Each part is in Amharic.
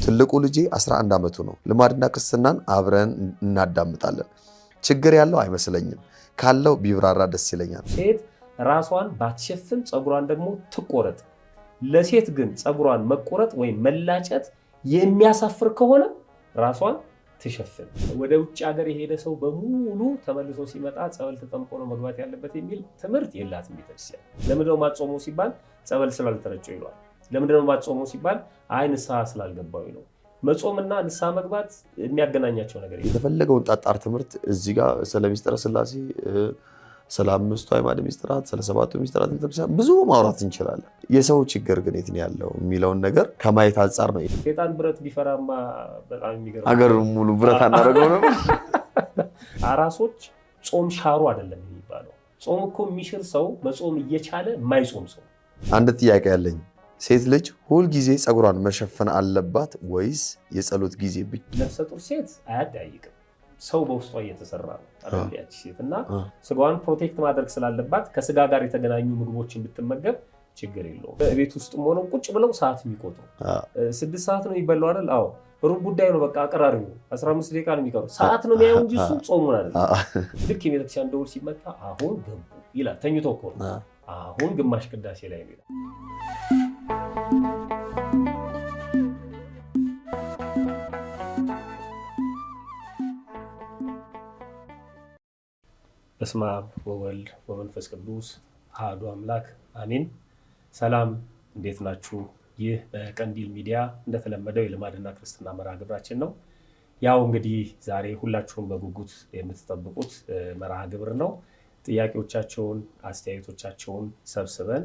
ትልቁ ልጄ 11 ዓመቱ ነው። ልማድና ክርስትናን አብረን እናዳምጣለን። ችግር ያለው አይመስለኝም። ካለው ቢብራራ ደስ ይለኛል። ሴት ራሷን ባትሸፍን ጸጉሯን ደግሞ ትቆረጥ። ለሴት ግን ጸጉሯን መቆረጥ ወይ መላጨት የሚያሳፍር ከሆነ ራሷን ትሸፍን። ወደ ውጭ ሀገር የሄደ ሰው በሙሉ ተመልሶ ሲመጣ ጸበል ተጠምቆ ነው መግባት ያለበት የሚል ትምህርት የላትም ቤተክርስቲያን። ለምንድነው ማጾሙ ሲባል ጸበል ስላልተረጨው ይሏል። ለምንድነው ማጾሙ ሲባል አይ ንስሐ ስላልገባው ነው። መጾምና ንስሐ መግባት የሚያገናኛቸው ነገር የለም። የተፈለገውን ጣጣር ትምህርት እዚህ ጋር ስለ ሚስጥረ ሥላሴ፣ ስለ አምስቱ አዕማደ ምስጢራት፣ ስለ ሰባቱ ምስጢራት ቤተክርስቲያን ብዙ ማውራት እንችላለን። የሰው ችግር ግን የት ነው ያለው የሚለውን ነገር ከማየት አንጻር ነው። ሴጣን ብረት ቢፈራማ በጣም የሚገርም አገር ሙሉ ብረት አናደርገው ነው። አራሶች ጾም ሻሩ አይደለም የሚባለው። ጾም እኮ የሚሽር ሰው መጾም እየቻለ የማይጾም ሰው። አንድ ጥያቄ ያለኝ፣ ሴት ልጅ ሁል ጊዜ ጸጉሯን መሸፈን አለባት ወይስ የጸሎት ጊዜ ብቻ? ነፍሰ ጡር ሴት አያጠያይቅም። ሰው በውስጧ እየተሰራ ነው አረጋያች ሴት እና ስጋዋን ፕሮቴክት ማድረግ ስላለባት ከስጋ ጋር የተገናኙ ምግቦችን ብትመገብ ችግር የለውም። በቤት ውስጥም ሆነው ቁጭ ብለው ሰዓት የሚቆጥሩ 6 ሰዓት ነው የሚበላው አይደል? አዎ ሩብ ጉዳይ ነው በቃ አቀራሪው 15 ደቂቃ ነው የሚቀረው። ሰዓት ነው የሚያየው እንጂ እሱ ጾሙን አይደል። ልክ የቤተክርስቲያን ደውል ሲመጣ አሁን ገቡ ይላል። ተኝቶ እኮ አሁን ግማሽ ቅዳሴ ላይ ነው ይላል። በስመ አብ ወወልድ ወመንፈስ ቅዱስ አሐዱ አምላክ አሜን። ሰላም እንዴት ናችሁ? ይህ በቀንዲል ሚዲያ እንደተለመደው የልማድና ክርስትና መርሃ ግብራችን ነው። ያው እንግዲህ ዛሬ ሁላችሁም በጉጉት የምትጠብቁት መርሃ ግብር ነው። ጥያቄዎቻችሁን፣ አስተያየቶቻችሁን ሰብስበን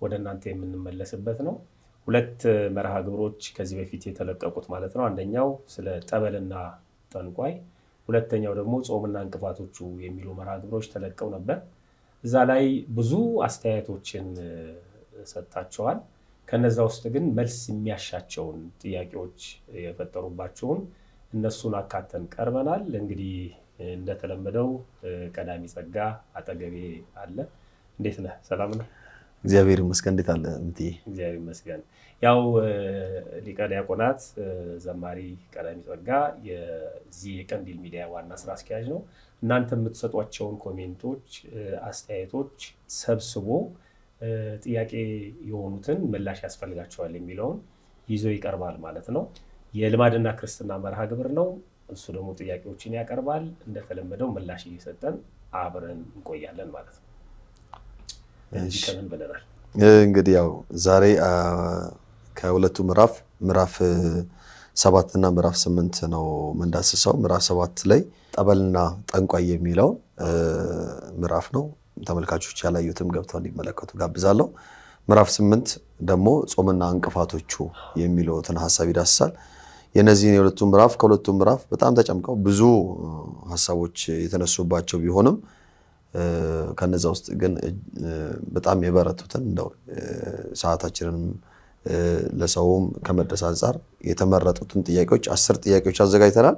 ወደ እናንተ የምንመለስበት ነው። 2 መርሃ ግብሮች ከዚህ በፊት የተለቀቁት ማለት ነው። አንደኛው ስለ ጠበልና ጠንቋይ፣ ሁለተኛው ደግሞ ጾምና እንቅፋቶቹ የሚሉ መርሃ ግብሮች ተለቀው ነበር። እዛ ላይ ብዙ አስተያየቶችን ሰጣቸዋል። ከነዛ ውስጥ ግን መልስ የሚያሻቸውን ጥያቄዎች የፈጠሩባቸውን እነሱን አካተን ቀርበናል። እንግዲህ እንደተለመደው ቀዳሚ ጸጋ አጠገቤ አለ። እንዴት ነህ? ሰላም ነህ? እግዚአብሔር ይመስገን። እንዴት አለ እምትይ? እግዚአብሔር ይመስገን። ያው ሊቀ ዲያቆናት ዘማሪ ቀዳሚ ጸጋ የዚህ የቀንዲል ሚዲያ ዋና ስራ አስኪያጅ ነው። እናንተ የምትሰጧቸውን ኮሜንቶች፣ አስተያየቶች ሰብስቦ ጥያቄ የሆኑትን ምላሽ ያስፈልጋቸዋል የሚለውን ይዞ ይቀርባል ማለት ነው። የልማድና ክርስትና መርሃ ግብር ነው። እሱ ደግሞ ጥያቄዎችን ያቀርባል። እንደተለመደው ምላሽ እየሰጠን አብረን እንቆያለን ማለት ነው። ከምን ብለናል? እንግዲህ ያው ዛሬ ከሁለቱ ምዕራፍ 7 እና ምዕራፍ 8 ነው መንዳስሰው። ምዕራፍ 7 ላይ ጠበልና ጠንቋይ የሚለው ምዕራፍ ነው። ተመልካቾች ያላዩትም ገብተው እንዲመለከቱ ጋብዛለሁ። ምዕራፍ 8 ደግሞ ጾምና እንቅፋቶቹ የሚለውትን ሐሳብ ይዳስሳል። የነዚህን የሁለቱ ምዕራፍ ከሁለቱ ምዕራፍ በጣም ተጨምቀው ብዙ ሐሳቦች የተነሱባቸው ቢሆንም ከነዛ ውስጥ ግን በጣም የበረቱትን እንደው ሰዓታችንን ለሰውም ከመድረስ አንፃር የተመረጡትን ጥያቄዎች 10 ጥያቄዎች አዘጋጅተናል።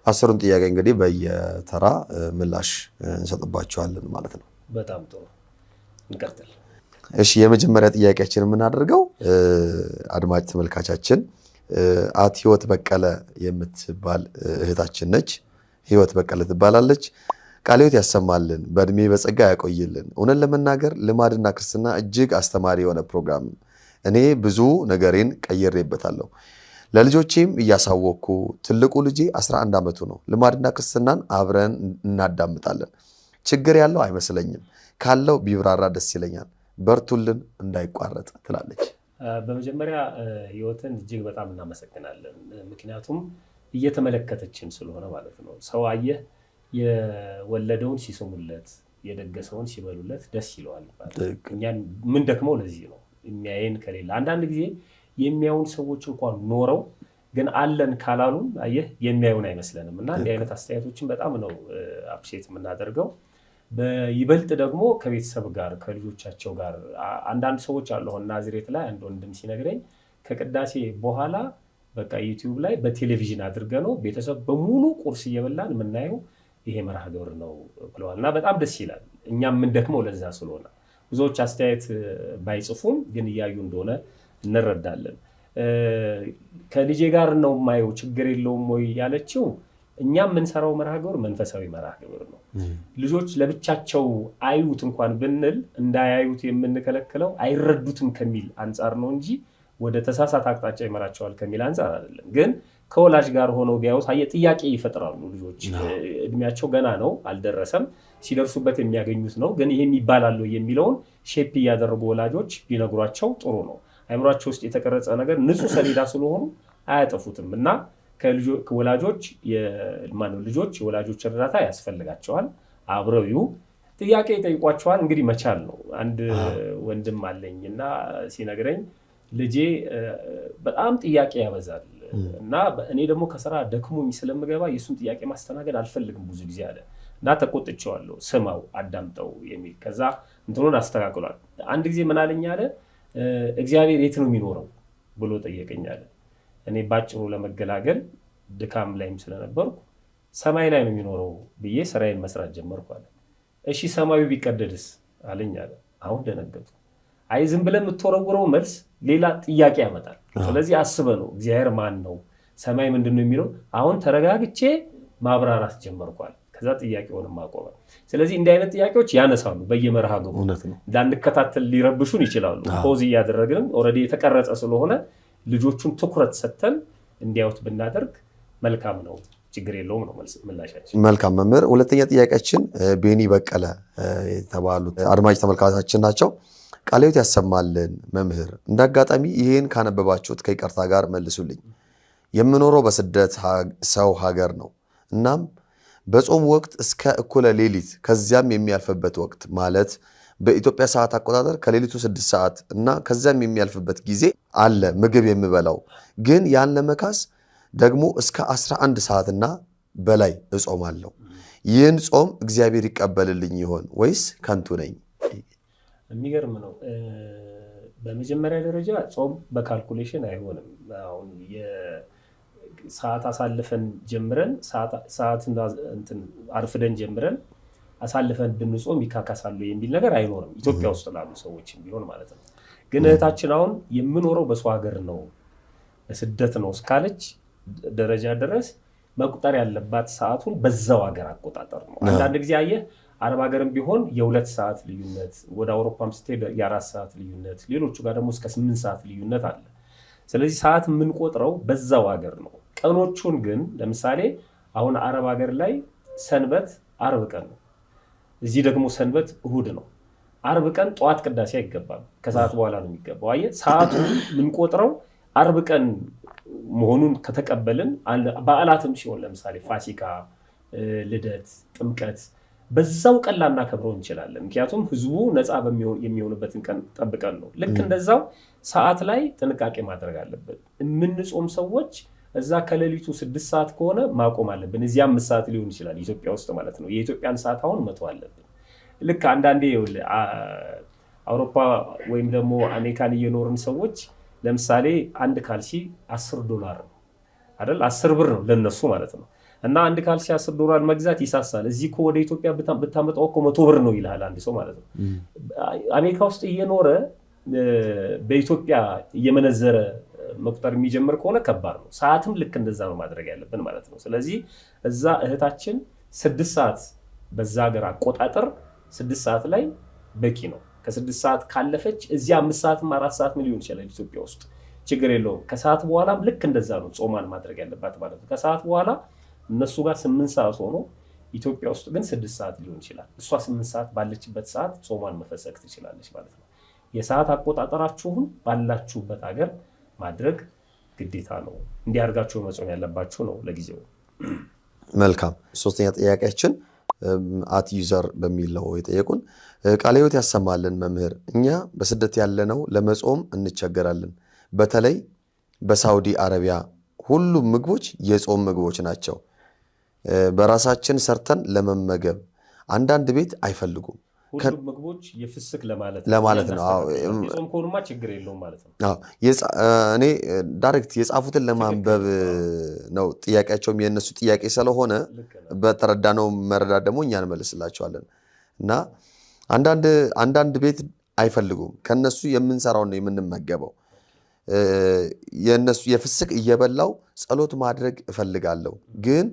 10ሩን ጥያቄ እንግዲህ በየተራ ምላሽ እንሰጥባቸዋለን ማለት ነው። በጣም ጥሩ እንቀጥል። እሺ፣ የመጀመሪያ ጥያቄያችን የምናደርገው አድማጭ ተመልካቻችን ህይወት በቀለ የምትባል እህታችን ነች። ህይወት በቀለ ትባላለች። ቃለ ሕይወት ያሰማልን፣ በእድሜ በጸጋ ያቆይልን። እውነት ለመናገር ልማድና ክርስትና እጅግ አስተማሪ የሆነ ፕሮግራም፣ እኔ ብዙ ነገሬን ቀይሬበታለሁ። ለልጆቼም እያሳወቅኩ፣ ትልቁ ልጄ 11 ዓመቱ ነው። ልማድና ክርስትናን አብረን እናዳምጣለን። ችግር ያለው አይመስለኝም። ካለው ቢብራራ ደስ ይለኛል። በርቱልን እንዳይቋረጥ ትላለች። በመጀመሪያ ህይወትን እጅግ በጣም እናመሰግናለን። ምክንያቱም እየተመለከተችን ስለሆነ ማለት ነው። ሰው አየህ የወለደውን ሲስሙለት፣ የደገሰውን ሲበሉለት ደስ ይለዋል። እኛን ምን ደክመው ለዚህ ነው የሚያየን ከሌለ። አንዳንድ ጊዜ የሚያዩን ሰዎች እንኳን ኖረው ግን አለን ካላሉን አየህ የሚያዩን አይመስለንም። እና እንዲህ አይነት አስተያየቶችን በጣም ነው አፕሪሼት የምናደርገው። በይበልጥ ደግሞ ከቤተሰብ ጋር ከልጆቻቸው ጋር አንዳንድ ሰዎች አሉ። አሁን ናዝሬት ላይ አንድ ወንድም ሲነግረኝ ከቅዳሴ በኋላ በቃ ዩቲዩብ ላይ በቴሌቪዥን አድርገ ነው ቤተሰብ በሙሉ ቁርስ እየበላን የምናየው ይሄ መርሃ ግብር ነው ብለዋል። እና በጣም ደስ ይላል። እኛም ምን ደክመው ለዛ ስለሆነ ብዙዎች አስተያየት ባይጽፉም ግን እያዩ እንደሆነ እንረዳለን። ከልጄ ጋር ነው የማየው ችግር የለውም ወይ ያለችው እኛም የምንሰራው መርሃ ግብር መንፈሳዊ መርሃ ግብር ነው። ልጆች ለብቻቸው አዩት እንኳን ብንል እንዳያዩት የምንከለክለው አይረዱትም ከሚል አንፃር ነው እንጂ ወደ ተሳሳተ አቅጣጫ ይመራቸዋል ከሚል አንፃር አይደለም። ግን ከወላጅ ጋር ሆነው ቢያዩት ጥያቄ ይፈጥራሉ። ልጆች እድሜያቸው ገና ነው አልደረሰም፣ ሲደርሱበት የሚያገኙት ነው። ግን ይሄን ይባላል የሚለውን ሼፕ እያደረጉ ወላጆች ቢነግሯቸው ጥሩ ነው። አይምሯቸው ውስጥ የተቀረጸ ነገር ንጹህ ሰሌዳ ስለሆኑ አያጠፉትም እና ከወላጆች ልጆች የወላጆች እርዳታ ያስፈልጋቸዋል። አብረው ጥያቄ ይጠይቋቸዋል። እንግዲህ መቻል ነው። አንድ ወንድም አለኝና ሲነግረኝ ልጄ በጣም ጥያቄ ያበዛል እና እኔ ደግሞ ከስራ ደክሞኝ ስለምገባ የሱን ጥያቄ ማስተናገድ አልፈልግም ብዙ ጊዜ አለ እና ተቆጥቼዋለሁ። ስማው አዳምጠው የሚል ከዛ እንትኑን አስተካክሏል። አንድ ጊዜ ምን አለኝ አለ እግዚአብሔር የት ነው የሚኖረው ብሎ ጠየቀኝ አለ። እኔ ባጭሩ ለመገላገል ድካም ላይም ስለነበርኩ ሰማይ ላይ ነው የሚኖረው ብዬ ስራዬን መስራት ጀመርኩ አለ። እሺ ሰማዩ ቢቀደድስ አለኝ አለ። አሁን ደነገጥኩ። አይ ዝም ብለን የምትወረውረው መልስ ሌላ ጥያቄ ያመጣል። ስለዚህ አስበ ነው እግዚአብሔር ማን ነው ሰማይ ምንድነው የሚለው አሁን ተረጋግቼ ማብራራት ጀመርኳል። ከዛ ጥያቄውንም ማቆመ። ስለዚህ እንዲህ አይነት ጥያቄዎች ያነሳሉ በየመርሃ ግብሩ እንዳንከታተል ሊረብሹን ይችላሉ። ፖዝ እያደረግን ኦሬዲ የተቀረጸ ስለሆነ ልጆቹን ትኩረት ሰጥተን እንዲያዩት ብናደርግ መልካም ነው። ችግር የለውም ነው ምላሻችን። መልካም መምህር። ሁለተኛ ጥያቄያችን ቤኒ በቀለ የተባሉት አድማጭ ተመልካቾቻችን ናቸው። ቃለ ሕይወት ያሰማልን መምህር፣ እንዳጋጣሚ ይሄን ካነበባችሁት ከይቅርታ ጋር መልሱልኝ። የምኖረው በስደት ሰው ሀገር ነው። እናም በጾም ወቅት እስከ እኩለ ሌሊት ከዚያም የሚያልፍበት ወቅት ማለት በኢትዮጵያ ሰዓት አቆጣጠር ከሌሊቱ 6 ሰዓት እና ከዚያም የሚያልፍበት ጊዜ አለ ምግብ የምበላው። ግን ያን ለመካስ ደግሞ እስከ 11 ሰዓትና በላይ እጾማለሁ። ይህን ጾም እግዚአብሔር ይቀበልልኝ ይሆን ወይስ ከንቱ ነኝ? የሚገርም ነው። በመጀመሪያ ደረጃ ጾም በካልኩሌሽን አይሆንም። አሁን የሰዓት አሳልፈን ጀምረን ሰዓትን አርፍደን ጀምረን አሳልፈን ብንጾም ይካካሳሉ የሚል ነገር አይኖርም። ኢትዮጵያ ውስጥ ላሉ ሰዎችም ቢሆን ማለት ነው። ግን እህታችን አሁን የምኖረው በሰው ሀገር ነው በስደት ነው እስካለች ደረጃ ድረስ መቁጠር ያለባት ሰዓቱን በዛው ሀገር አቆጣጠር ነው። አንዳንድ ጊዜ አየህ አረብ ሀገርም ቢሆን የ2 ሰዓት ልዩነት፣ ወደ አውሮፓም ስትሄድ የ4 ሰዓት ልዩነት፣ ሌሎቹ ጋር ደግሞ እስከ 8 ሰዓት ልዩነት አለ። ስለዚህ ሰዓት የምንቆጥረው በዛው ሀገር ነው። ቀኖቹን ግን ለምሳሌ አሁን አረብ ሀገር ላይ ሰንበት አርብ ቀን ነው፣ እዚህ ደግሞ ሰንበት እሁድ ነው። አርብ ቀን ጠዋት ቅዳሴ አይገባም፣ ከሰዓት በኋላ ነው የሚገባው። አየህ ሰዓቱን የምንቆጥረው አርብ ቀን መሆኑን ከተቀበልን በዓላትም ሲሆን ለምሳሌ ፋሲካ፣ ልደት፣ ጥምቀት በዛው ቀን ላናከብረው እንችላለን። ምክንያቱም ህዝቡ ነፃ የሚሆንበትን ቀን ጠብቀን ነው። ልክ እንደዛው ሰዓት ላይ ጥንቃቄ ማድረግ አለበት። የምንጾም ሰዎች እዛ ከሌሊቱ 6 ሰዓት ከሆነ ማቆም አለብን። እዚያ 5 ሰዓት ሊሆን ይችላል ኢትዮጵያ ውስጥ ማለት ነው። የኢትዮጵያን ሰዓት አሁን መተው አለብን። ልክ አንዳንዴ አውሮፓ ወይም ደግሞ አሜሪካን እየኖርን ሰዎች ለምሳሌ አንድ ካልሲ $10 ነው አይደል? 10 ብር ነው ለነሱ ማለት ነው። እና አንድ ካልሲ $10 መግዛት ይሳሳል። እዚህ እኮ ወደ ኢትዮጵያ ብታመጣው እኮ 100 ብር ነው ይላል አንድ ሰው ማለት ነው። አሜሪካ ውስጥ እየኖረ በኢትዮጵያ እየመነዘረ መቁጠር የሚጀምር ከሆነ ከባድ ነው። ሰዓትም ልክ እንደዛ ነው ማድረግ ያለብን ማለት ነው። ስለዚህ እዛ እህታችን 6 ሰዓት በዛ ሀገር አቆጣጠር 6 ሰዓት ላይ በቂ ነው። ከ6 ሰዓት ካለፈች እዚያ 5 ሰዓትም 4 ሰዓት ሊሆን ይችላል ኢትዮጵያ ውስጥ ችግር የለውም። ከሰዓት በኋላም ልክ እንደዛ ነው ጾማን ማድረግ ያለባት ማለት ነው። ከሰዓት በኋላ እነሱ ጋር 8 ሰዓት ሆኖ ኢትዮጵያ ውስጥ ግን 6 ሰዓት ሊሆን ይችላል። እሷ 8 ሰዓት ባለችበት ሰዓት ጾማን መፈሰክ ትችላለች ማለት ነው። የሰዓት አቆጣጠራችሁን ባላችሁበት ሀገር ማድረግ ግዴታ ነው። እንዲያርጋችሁ መጾም ያለባችሁ ነው ለጊዜው። መልካም። ሶስተኛ ጥያቄያችን @user በሚለው የጠየቁን ቃለ ሕይወት ያሰማልን መምህር፣ እኛ በስደት ያለነው ለመጾም እንቸገራለን። በተለይ በሳውዲ አረቢያ ሁሉም ምግቦች የጾም ምግቦች ናቸው። በራሳችን ሰርተን ለመመገብ አንዳንድ ቤት አይፈልጉም። ሁሉም ምግቦች የፍስክ ለማለት ነው። የጾም ከሆኑማ ችግር የለውም ማለት ነው። እኔ ዳይሬክት የጻፉትን ለማንበብ ነው። ጥያቄያቸውም የነሱ ጥያቄ ስለሆነ በተረዳነው መረዳት ደግሞ እኛ እንመልስላቸዋለን። እና አንዳንድ ቤት አይፈልጉም። ከነሱ የምንሰራው ነው የምንመገበው። የነሱ የፍስክ እየበላው ጸሎት ማድረግ እፈልጋለሁ ግን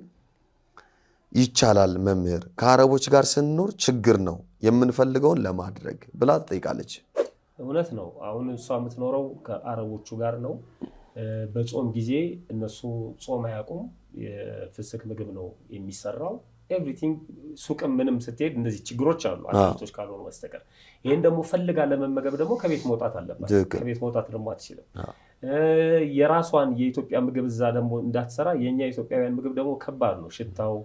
ይቻላል መምህር ከአረቦች ጋር ስንኖር ችግር ነው የምንፈልገውን ለማድረግ ብላ ትጠይቃለች። እውነት ነው። አሁን እሷ የምትኖረው ከአረቦቹ ጋር ነው። በጾም ጊዜ እነሱ ጾም አያውቁም። የፍስክ ምግብ ነው የሚሰራው። ኤቭሪቲንግ ሱቅም ምንም ስትሄድ እንደዚህ ችግሮች አሉ አጥቶች ካልሆኑ በስተቀር። ይሄን ደግሞ ፈልጋ ለመመገብ ደግሞ ከቤት መውጣት አለባት። ከቤት መውጣት ደግሞ አትችልም። የራሷን የኢትዮጵያ ምግብ እዛ ደግሞ እንዳትሰራ የኛ ኢትዮጵያውያን ምግብ ደግሞ ከባድ ነው። ሽታው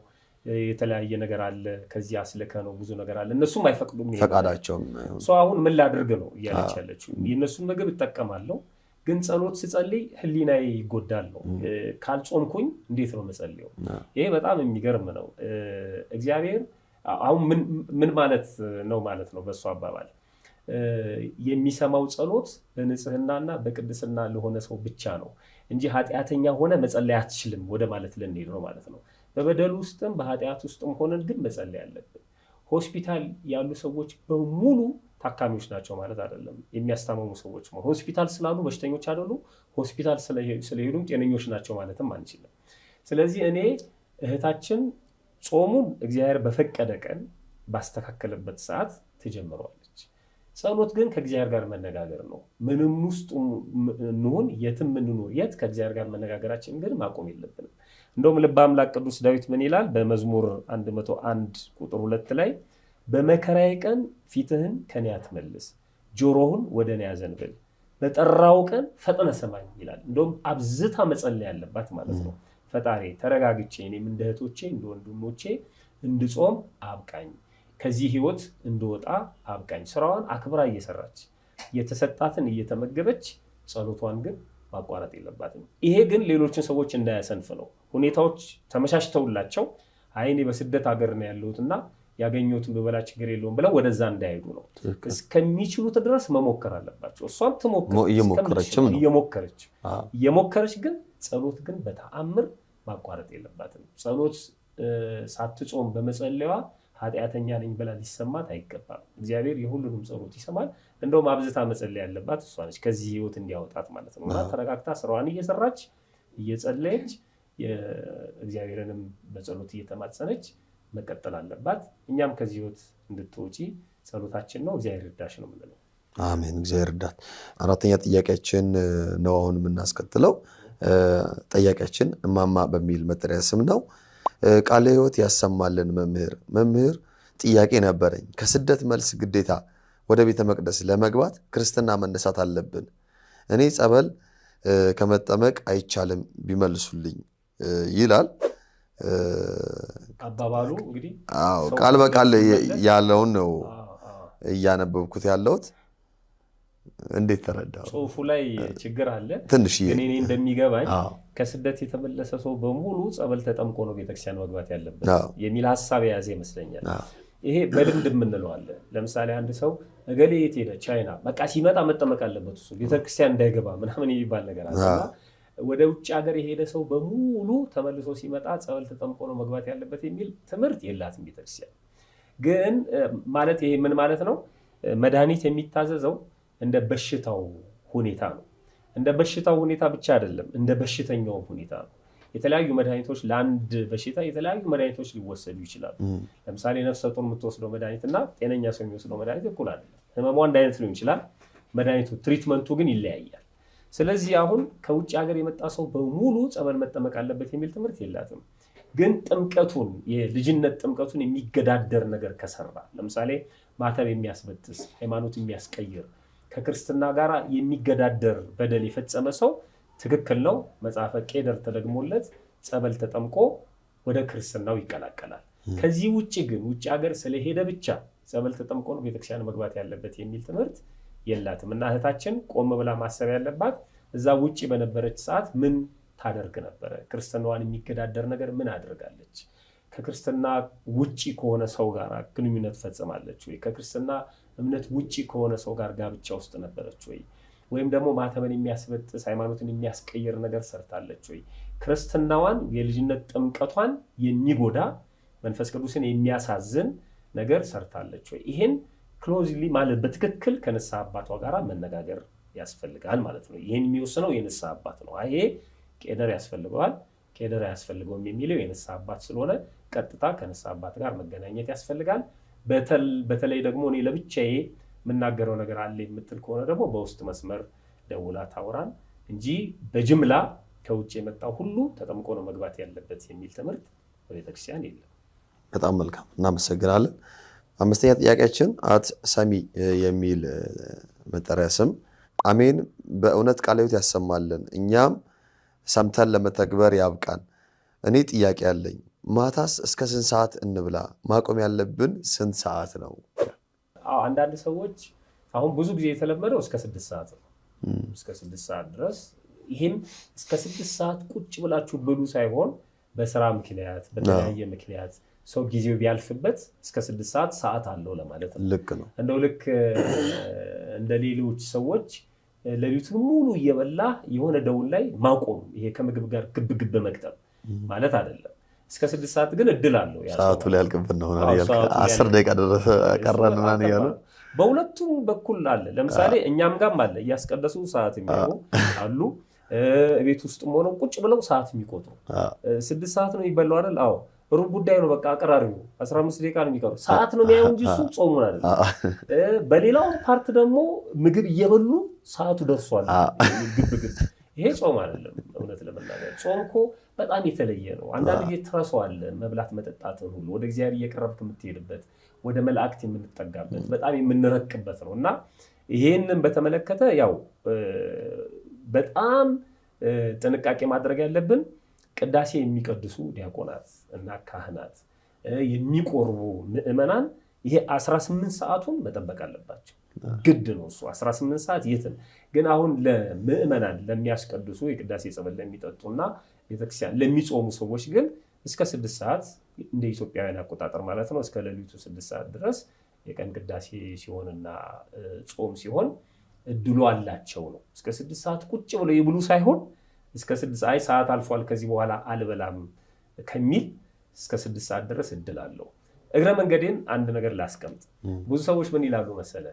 የተለያየ ነገር አለ። ከዚህ አስልከ ነው ብዙ ነገር አለ። እነሱም አይፈቅዱም። ፈቃዳቸውም ሰው አሁን ምን ላድርግ ነው እያለች ያለችው። የእነሱን ምግብ እጠቀማለሁ ግን ጸሎት ስጸልይ ህሊናዬ ይጎዳል ነው። ካልጾምኩኝ እንዴት ነው መጸልየው? ይሄ በጣም የሚገርም ነው። እግዚአብሔር አሁን ምን ማለት ነው ማለት ነው በእሱ አባባል የሚሰማው ጸሎት በንጽህናና በቅድስና ለሆነ ሰው ብቻ ነው እንጂ ኃጢአተኛ ሆነ መጸለይ አትችልም ወደ ማለት ልንሄድ ነው ማለት ነው። በበደል ውስጥም በኃጢአት ውስጥም ሆነን ግን መጸለይ አለብን። ሆስፒታል ያሉ ሰዎች በሙሉ ታካሚዎች ናቸው ማለት አይደለም። የሚያስታመሙ ሰዎች ነው። ሆስፒታል ስላሉ በሽተኞች አይደሉም። ሆስፒታል ስለሄዱም ጤነኞች ናቸው ማለትም አንችልም። ስለዚህ እኔ እህታችን ጾሙን እግዚአብሔር በፈቀደ ቀን ባስተካከለበት ሰዓት ትጀምረዋለች። ጸሎት ግን ከእግዚአብሔር ጋር መነጋገር ነው። ምንም ውስጥ እንሁን የትም እንኑር የት ከእግዚአብሔር ጋር መነጋገራችን ግን ማቆም የለብንም። እንደውም ልበ አምላክ ቅዱስ ዳዊት ምን ይላል? በመዝሙር 101 ቁጥር 2 ላይ በመከራዬ ቀን ፊትህን ከኔ አትመልስ፣ ጆሮህን ወደ እኔ አዘንብል፣ በጠራው ቀን ፈጥነ ሰማኝ ይላል። እንደውም አብዝታ መጸለይ ያለባት ማለት ነው። ፈጣሪ ተረጋግቼ እኔም እንደ እህቶቼ እንደ ወንድሞቼ እንድጾም አብቃኝ፣ ከዚህ ህይወት እንድወጣ አብቃኝ። ስራዋን አክብራ እየሰራች የተሰጣትን እየተመገበች ጸሎቷን ግን ማቋረጥ የለባትም። ይሄ ግን ሌሎችን ሰዎች እንዳያሰንፍ ነው። ሁኔታዎች ተመቻችተውላቸው አይኔ በስደት ሀገር ነው ያለሁትና ያገኙትን በበላ ችግር የለውም ብለው ወደዛ እንዳይሄዱ ነው። እስከሚችሉት ድረስ መሞከር አለባቸው። እሷም ትሞክር እየሞከረች ግን ጸሎት ግን በተአምር ማቋረጥ የለባትም። ጸሎት ሳትጾም በመጸለይዋ ኃጢአተኛ ነኝ ብላ ሊሰማት አይገባም። እግዚአብሔር የሁሉንም ጸሎት ይሰማል። እንደውም አብዝታ መጸለይ ያለባት እሷ ነች ከዚህ ህይወት እንዲያወጣት ማለት ነው። እና ተረጋግታ ስራዋን እየሰራች እየጸለየች እግዚአብሔርንም በጸሎት እየተማጸነች መቀጠል አለባት። እኛም ከዚህ ህይወት እንድትወጪ ጸሎታችን ነው። እግዚአብሔር ይርዳሽ ነው የምንለው። አሜን። እግዚአብሔር ይርዳት። አራተኛ ጥያቄያችን ነው አሁን የምናስከትለው። ጥያቄያችን እማማ በሚል መጠሪያ ስም ነው። ቃለ ህይወት ያሰማልን መምህር ጥያቄ ነበረኝ። ከስደት መልስ ግዴታ ወደ ቤተ መቅደስ ለመግባት ክርስትና መነሳት አለብን። እኔ ጸበል ከመጠመቅ አይቻልም ቢመልሱልኝ ይላል። አባባሉ እንግዲህ ቃል በቃል ያለውን ነው እያነበብኩት ያለሁት። እንዴት ተረዳው? ጽሁፉ ላይ ችግር አለ ትንሽ ግን እኔ እንደሚገባኝ ከስደት የተመለሰ ሰው በሙሉ ጸበል ተጠምቆ ነው ቤተክርስቲያን መግባት ያለበት የሚል ሐሳብ የያዘ ይመስለኛል። ይሄ በልምድ የምንለው አለ። ለምሳሌ አንድ ሰው እገሌ የት ሄደ ቻይና በቃ ሲመጣ መጠመቅ አለበት እሱ ቤተክርስቲያን እንዳይገባ ምናምን የሚባል ነገር አለ። ወደ ውጭ ሀገር የሄደ ሰው በሙሉ ተመልሶ ሲመጣ ጸበል ተጠምቆ ነው መግባት ያለበት የሚል ትምህርት የላትም ቤተክርስቲያን። ግን ማለት ይሄ ምን ማለት ነው? መድኃኒት የሚታዘዘው እንደ በሽታው ሁኔታ ነው። እንደ በሽታው ሁኔታ ብቻ አይደለም፣ እንደ በሽተኛው ሁኔታ ነው። የተለያዩ መድኃኒቶች ለአንድ በሽታ የተለያዩ መድኃኒቶች ሊወሰዱ ይችላሉ። ለምሳሌ ነፍሰ ጡር የምትወስደው መድኃኒትና ጤነኛ ሰው የሚወስደው መድኃኒት እኩል አይደለም። ህመሙ አንድ አይነት ሊሆን ይችላል፣ መድኃኒቱ ትሪትመንቱ ግን ይለያያል። ስለዚህ አሁን ከውጭ ሀገር የመጣ ሰው በሙሉ ጸበል መጠመቅ አለበት የሚል ትምህርት የላትም። ግን ጥምቀቱን የልጅነት ጥምቀቱን የሚገዳደር ነገር ከሰራ ለምሳሌ ማተብ የሚያስበጥስ ሃይማኖት የሚያስቀይር ከክርስትና ጋር የሚገዳደር በደል የፈጸመ ሰው ትክክል ነው። መጽሐፈ ቄደር ተደግሞለት ጸበል ተጠምቆ ወደ ክርስትናው ይቀላቀላል። ከዚህ ውጪ ግን ውጪ ሀገር ስለሄደ ብቻ ጸበል ተጠምቆ ነው ቤተክርስቲያን መግባት ያለበት የሚል ትምህርት የላትም። እና እህታችን ቆም ብላ ማሰብ ያለባት እዛ ውጪ በነበረች ሰዓት ምን ታደርግ ነበረ? ክርስትናዋን የሚገዳደር ነገር ምን አድርጋለች? ከክርስትና ውጪ ከሆነ ሰው ጋር ግንኙነት ፈጽማለች ወይ? ከክርስትና እምነት ውጪ ከሆነ ሰው ጋር ጋብቻ ውስጥ ነበረች ወይ? ወይም ደግሞ ማተበን የሚያስበጥስ ሃይማኖትን የሚያስቀይር ነገር ሰርታለች ወይ? ክርስትናዋን የልጅነት ጥምቀቷን የሚጎዳ መንፈስ ቅዱስን የሚያሳዝን ነገር ሰርታለች ወይ? ይሄን ክሎዝሊ ማለት በትክክል ከነሳ አባቷ ጋር መነጋገር ያስፈልጋል ማለት ነው። ይሄን የሚወስነው የንስሐ አባት ነው። ይሄ ቄደር ያስፈልገዋል ቄደር ያስፈልገውም የሚለው የንስሐ አባት ስለሆነ ቀጥታ ከንስሐ አባት ጋር መገናኘት ያስፈልጋል። በተለይ ደግሞ እኔ ለብቻዬ የምናገረው ነገር አለ የምትል ከሆነ ደግሞ በውስጥ መስመር ደውላ ታውራን እንጂ በጅምላ ከውጭ የመጣው ሁሉ ተጠምቆ ነው መግባት ያለበት የሚል ትምህርት በቤተክርስቲያን የለም። በጣም መልካም እናመሰግናለን። አምስተኛ ጥያቄያችን አት ሰሚ የሚል መጠሪያ ስም አሜን በእውነት ቃለ ሕይወት ያሰማልን እኛም ሰምተን ለመተግበር ያብቃን። እኔ ጥያቄ አለኝ ማታስ እስከ ስንት ሰዓት እንብላ? ማቆም ያለብን ስንት ሰዓት ነው? አንዳንድ ሰዎች አሁን ብዙ ጊዜ የተለመደው እስከ 6 ሰዓት ነው። እስከ 6 ሰዓት ድረስ ይሄም እስከ 6 ሰዓት ቁጭ ብላችሁ ብሉ ሳይሆን በስራ ምክንያት በተለያየ ምክንያት ሰው ጊዜው ቢያልፍበት እስከ 6 ሰዓት አለው ለማለት ነው። ልክ ነው። እንደው ልክ እንደ ሌሎች ሰዎች ለሊቱን ሙሉ እየበላ የሆነ ደውል ላይ ማቆም ይሄ ከምግብ ጋር ግብግብ መቅጠም ማለት አይደለም። እስከ 6 ሰዓት ግን እድል አለው። ሰዓቱ ሊያልቅብን ነው ያልከ 10 ደቂቃ ደረሰ ቀረንና ነው ያለው። በሁለቱም በኩል አለ። ለምሳሌ እኛም ጋርም አለ እያስቀደሱ ሰዓት የሚያዩ አሉ። ቤት ውስጥም ሆነው ቁጭ ብለው ሰዓት የሚቆጥሩ 6 ሰዓት ነው ይበላው አይደል? አዎ ሩብ ጉዳይ ነው በቃ አቀራሪው 15 ደቂቃ ነው የሚቀሩ ሰዓት ነው የሚያዩ እንጂ እሱ ጾሙን አይደል። በሌላው ፓርት ደግሞ ምግብ እየበሉ ሰዓቱ ደርሷል ግብግብ ይሄ ጾም አይደለም። እውነት ለመናገር ጾም እኮ በጣም የተለየ ነው። አንዳንድ ጊዜ ትረሳዋለህ መብላት መጠጣትን ሁሉ ወደ እግዚአብሔር እየቀረብክ የምትሄድበት ወደ መላእክት የምንጠጋበት በጣም የምንረቅበት ነው እና ይሄንን በተመለከተ ያው በጣም ጥንቃቄ ማድረግ ያለብን ቅዳሴ የሚቀድሱ ዲያቆናት እና ካህናት የሚቆርቡ ምእመናን ይሄ 18 ሰዓቱን መጠበቅ አለባቸው። ግድ ነው እሱ 18 ሰዓት የትም። ግን አሁን ለምእመናን ለሚያስቀድሱ የቅዳሴ ጸበል ለሚጠጡና ቤተክርስቲያን ለሚጾሙ ሰዎች ግን እስከ 6 ሰዓት እንደ ኢትዮጵያውያን አቆጣጠር ማለት ነው እስከ ሌሊቱ 6 ሰዓት ድረስ የቀን ቅዳሴ ሲሆንና ጾም ሲሆን እድሉ አላቸው ነው። እስከ 6 ሰዓት ቁጭ ብለው ይብሉ ሳይሆን እስከ 6 ሰዓት አልፏል ከዚህ በኋላ አልበላም ከሚል እስከ 6 ሰዓት ድረስ እድል አለው። እግረ መንገዴን አንድ ነገር ላስቀምጥ። ብዙ ሰዎች ምን ይላሉ መሰለ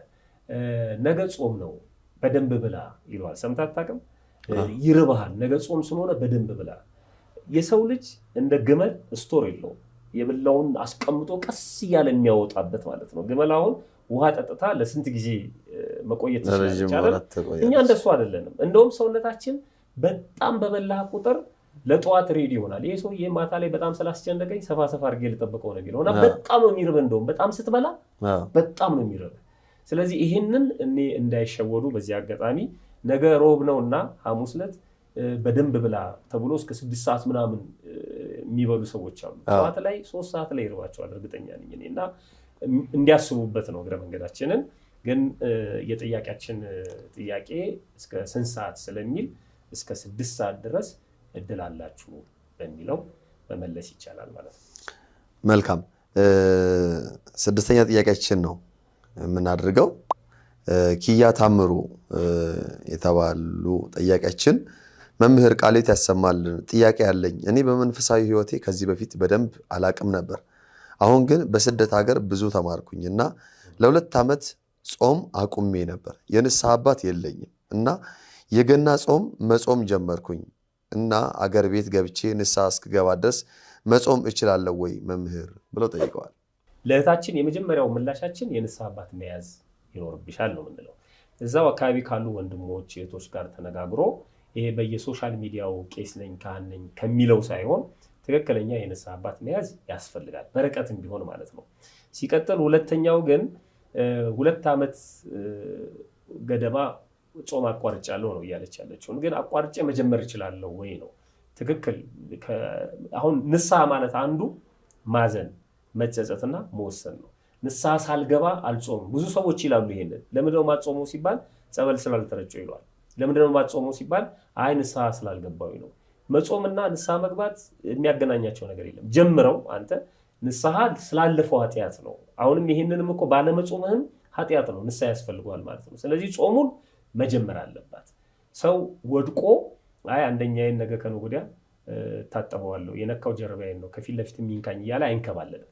ነገ ጾም ነው በደንብ ብላ ይሏል። ሰምተህ አታውቅም? ይርባሃል ነገ ጾም ስለሆነ በደንብ ብላ። የሰው ልጅ እንደ ግመል ስቶር የለውም። የበላውን አስቀምጦ ቀስ እያለ የሚያወጣበት ማለት ነው። ግመል አሁን ውሃ ጠጥታ ለስንት ጊዜ መቆየት ትችላለች። እኛ እንደሱ አይደለንም። እንደውም ሰውነታችን በጣም በበላህ ቁጥር ለጧት ሬዲ ይሆናል። ይሄ ሰውዬ ማታ ላይ በጣም ስላስጨነቀኝ ሰፋ አድርጌ ልጠብቀው ነው የሚለው እና በጣም ነው የሚርብ። እንደውም በጣም ስትበላ በጣም ነው የሚርብ። ስለዚህ ይሄንን እኔ እንዳይሸወዱ በዚህ አጋጣሚ ነገ ሮብ ነውና ሐሙስ ዕለት በደንብ ብላ ተብሎ እስከ 6 ሰዓት ምናምን የሚበሉ ሰዎች አሉ። ጠዋት ላይ 3 ሰዓት ላይ ይርባቸዋል እርግጠኛ ነኝ እኔና እንዲያስቡበት ነው እግረ መንገዳችንን። ግን የጥያቄያችን ጥያቄ እስከ ስንት ሰዓት ስለሚል እስከ 6 ሰዓት ድረስ እድል አላችሁ በሚለው መመለስ ይቻላል ማለት ነው። መልካም 6ኛ ጥያቄያችን ነው የምናደርገው። ኪያ ታምሩ የተባሉ ጥያቄያችን መምህር ቃለ ሕይወት ያሰማልን ጥያቄ ያለኝ እኔ በመንፈሳዊ ህይወቴ ከዚህ በፊት በደንብ አላቅም ነበር። አሁን ግን በስደት ሀገር ብዙ ተማርኩኝና ለ2 ዓመት ጾም አቁሜ ነበር። የንስሐ አባት የለኝም እና የገና ጾም መጾም ጀመርኩኝ እና አገር ቤት ገብቼ ንስሐ እስክገባ ድረስ መጾም እችላለሁ ወይ መምህር ብለው ጠይቀዋል። ለእህታችን የመጀመሪያው ምላሻችን የንስሐ አባት መያዝ ይኖርብሻል ነው የምንለው። እዛው አካባቢ ካሉ ወንድሞች እህቶች ጋር ተነጋግሮ ይሄ በየሶሻል ሚዲያው ቄስ ነኝ ካህን ነኝ ከሚለው ሳይሆን ትክክለኛ የንስሐ አባት መያዝ ያስፈልጋል፣ በርቀትም ቢሆን ማለት ነው። ሲቀጥል ሁለተኛው ግን 2 ዓመት ገደማ ጾም አቋርጫለሁ ነው እያለች ያለችው። ግን አቋርጬ መጀመር እችላለሁ ወይ ነው ትክክል። አሁን ንስሐ ማለት አንዱ ማዘን መጸጸትና መወሰን ነው። ንስሐ ሳልገባ አልጾም። ብዙ ሰዎች ይላሉ ይሄንን። ለምንድነው ማጾመው ሲባል ጸበል ስላልተረጨው ይሏል። ለምንድነው ማጾመው ሲባል አይ ንስሐ ስላልገባው ነው። መጾምና ንስሐ መግባት የሚያገናኛቸው ነገር የለም። ጀምረው አንተ ንስሐ ስላለፈው ኃጢያት ነው። አሁንም ይሄንንም እኮ ባለመጾምህም ኃጢያት ነው፣ ንስሐ ያስፈልገዋል ማለት ነው። ስለዚህ ጾሙን መጀመር አለባት። ሰው ወድቆ አይ አንደኛዬን ነገ ከነገ ወዲያ ታጠበዋለሁ የነካው ጀርባዬን ነው ከፊት ለፊት የሚንካኝ እያለ አይንከባለልም።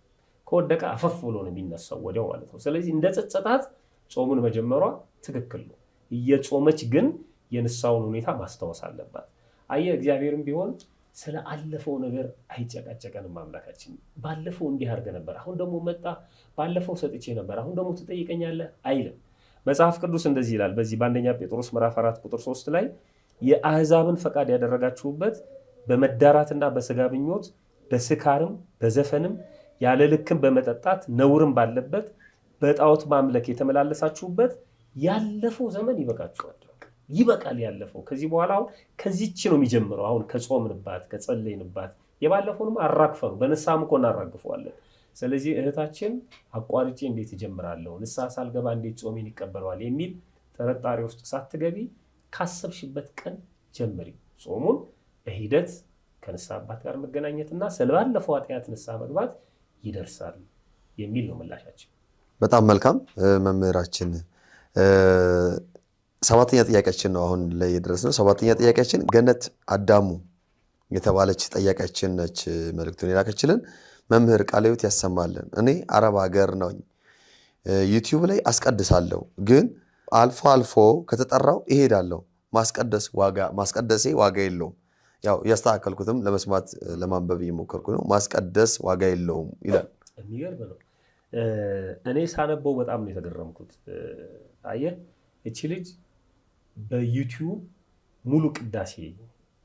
ከወደቀ አፈፍ ብሎ ነው የሚነሳው ወዲያው ማለት ነው። ስለዚህ እንደ ጸጸታት ጾሙን መጀመሯ ትክክል ነው። እየጾመች ግን የንስሐውን ሁኔታ ማስታወስ አለባት። አየህ እግዚአብሔርም ቢሆን ስለ አለፈው ነገር አይጨቃጨቀንም። አምላካችን ባለፈው እንዲህ አድርገህ ነበር፣ አሁን ደግሞ መጣ፣ ባለፈው ሰጥቼ ነበር፣ አሁን ደግሞ ትጠይቀኛለህ አይልም። መጽሐፍ ቅዱስ እንደዚህ ይላል በዚህ በአንደኛ ጴጥሮስ ምዕራፍ 4 ቁጥር 3 ላይ የአሕዛብን ፈቃድ ያደረጋችሁበት በመዳራትና በሥጋ ምኞት በስካርም በዘፈንም ያለ ልክም በመጠጣት ነውርም ባለበት በጣዖት ማምለክ የተመላለሳችሁበት ያለፈው ዘመን ይበቃችኋል። ይበቃል ያለፈው። ከዚህ በኋላ አሁን ከዚህች ነው የሚጀምረው። አሁን ከጾምንባት ከጸለይንባት የባለፈውንም አራግፈው በንስሐም እኮ እናራግፈዋለን። ስለዚህ እህታችን አቋርጬ እንዴት እጀምራለሁ፣ ንስሐ ሳልገባ እንዴት ጾሜን ይቀበለዋል የሚል ጥርጣሬ ውስጥ ሳትገቢ ካሰብሽበት ቀን ጀምሪ ጾሙን በሂደት ከንስሐ አባት ጋር መገናኘትና ስለባለፈው ኃጢአት ንስሐ መግባት ይደርሳል የሚል ነው ምላሻችን። በጣም መልካም መምህራችን። ሰባተኛ ጥያቄያችን ነው አሁን ላይ የደረስነው። ሰባተኛ ጥያቄያችን ገነት አዳሙ የተባለች ጥያቄያችን ነች። መልእክቱን የላከችልን መምህር ቃለ ሕይወት ያሰማልን። እኔ አረብ ሀገር ነኝ፣ ዩቲዩብ ላይ አስቀድሳለሁ፣ ግን አልፎ አልፎ ከተጠራው እሄዳለሁ። ማስቀደሴ ዋጋ የለውም። ያው ያስተካከልኩትም ለመስማት ለማንበብ እየሞከርኩ ነው። ማስቀደስ ዋጋ የለውም ይላል። የሚገርም ነው። እኔ ሳነበው በጣም ነው የተገረምኩት። አየህ እቺ ልጅ በዩቲዩብ ሙሉ ቅዳሴ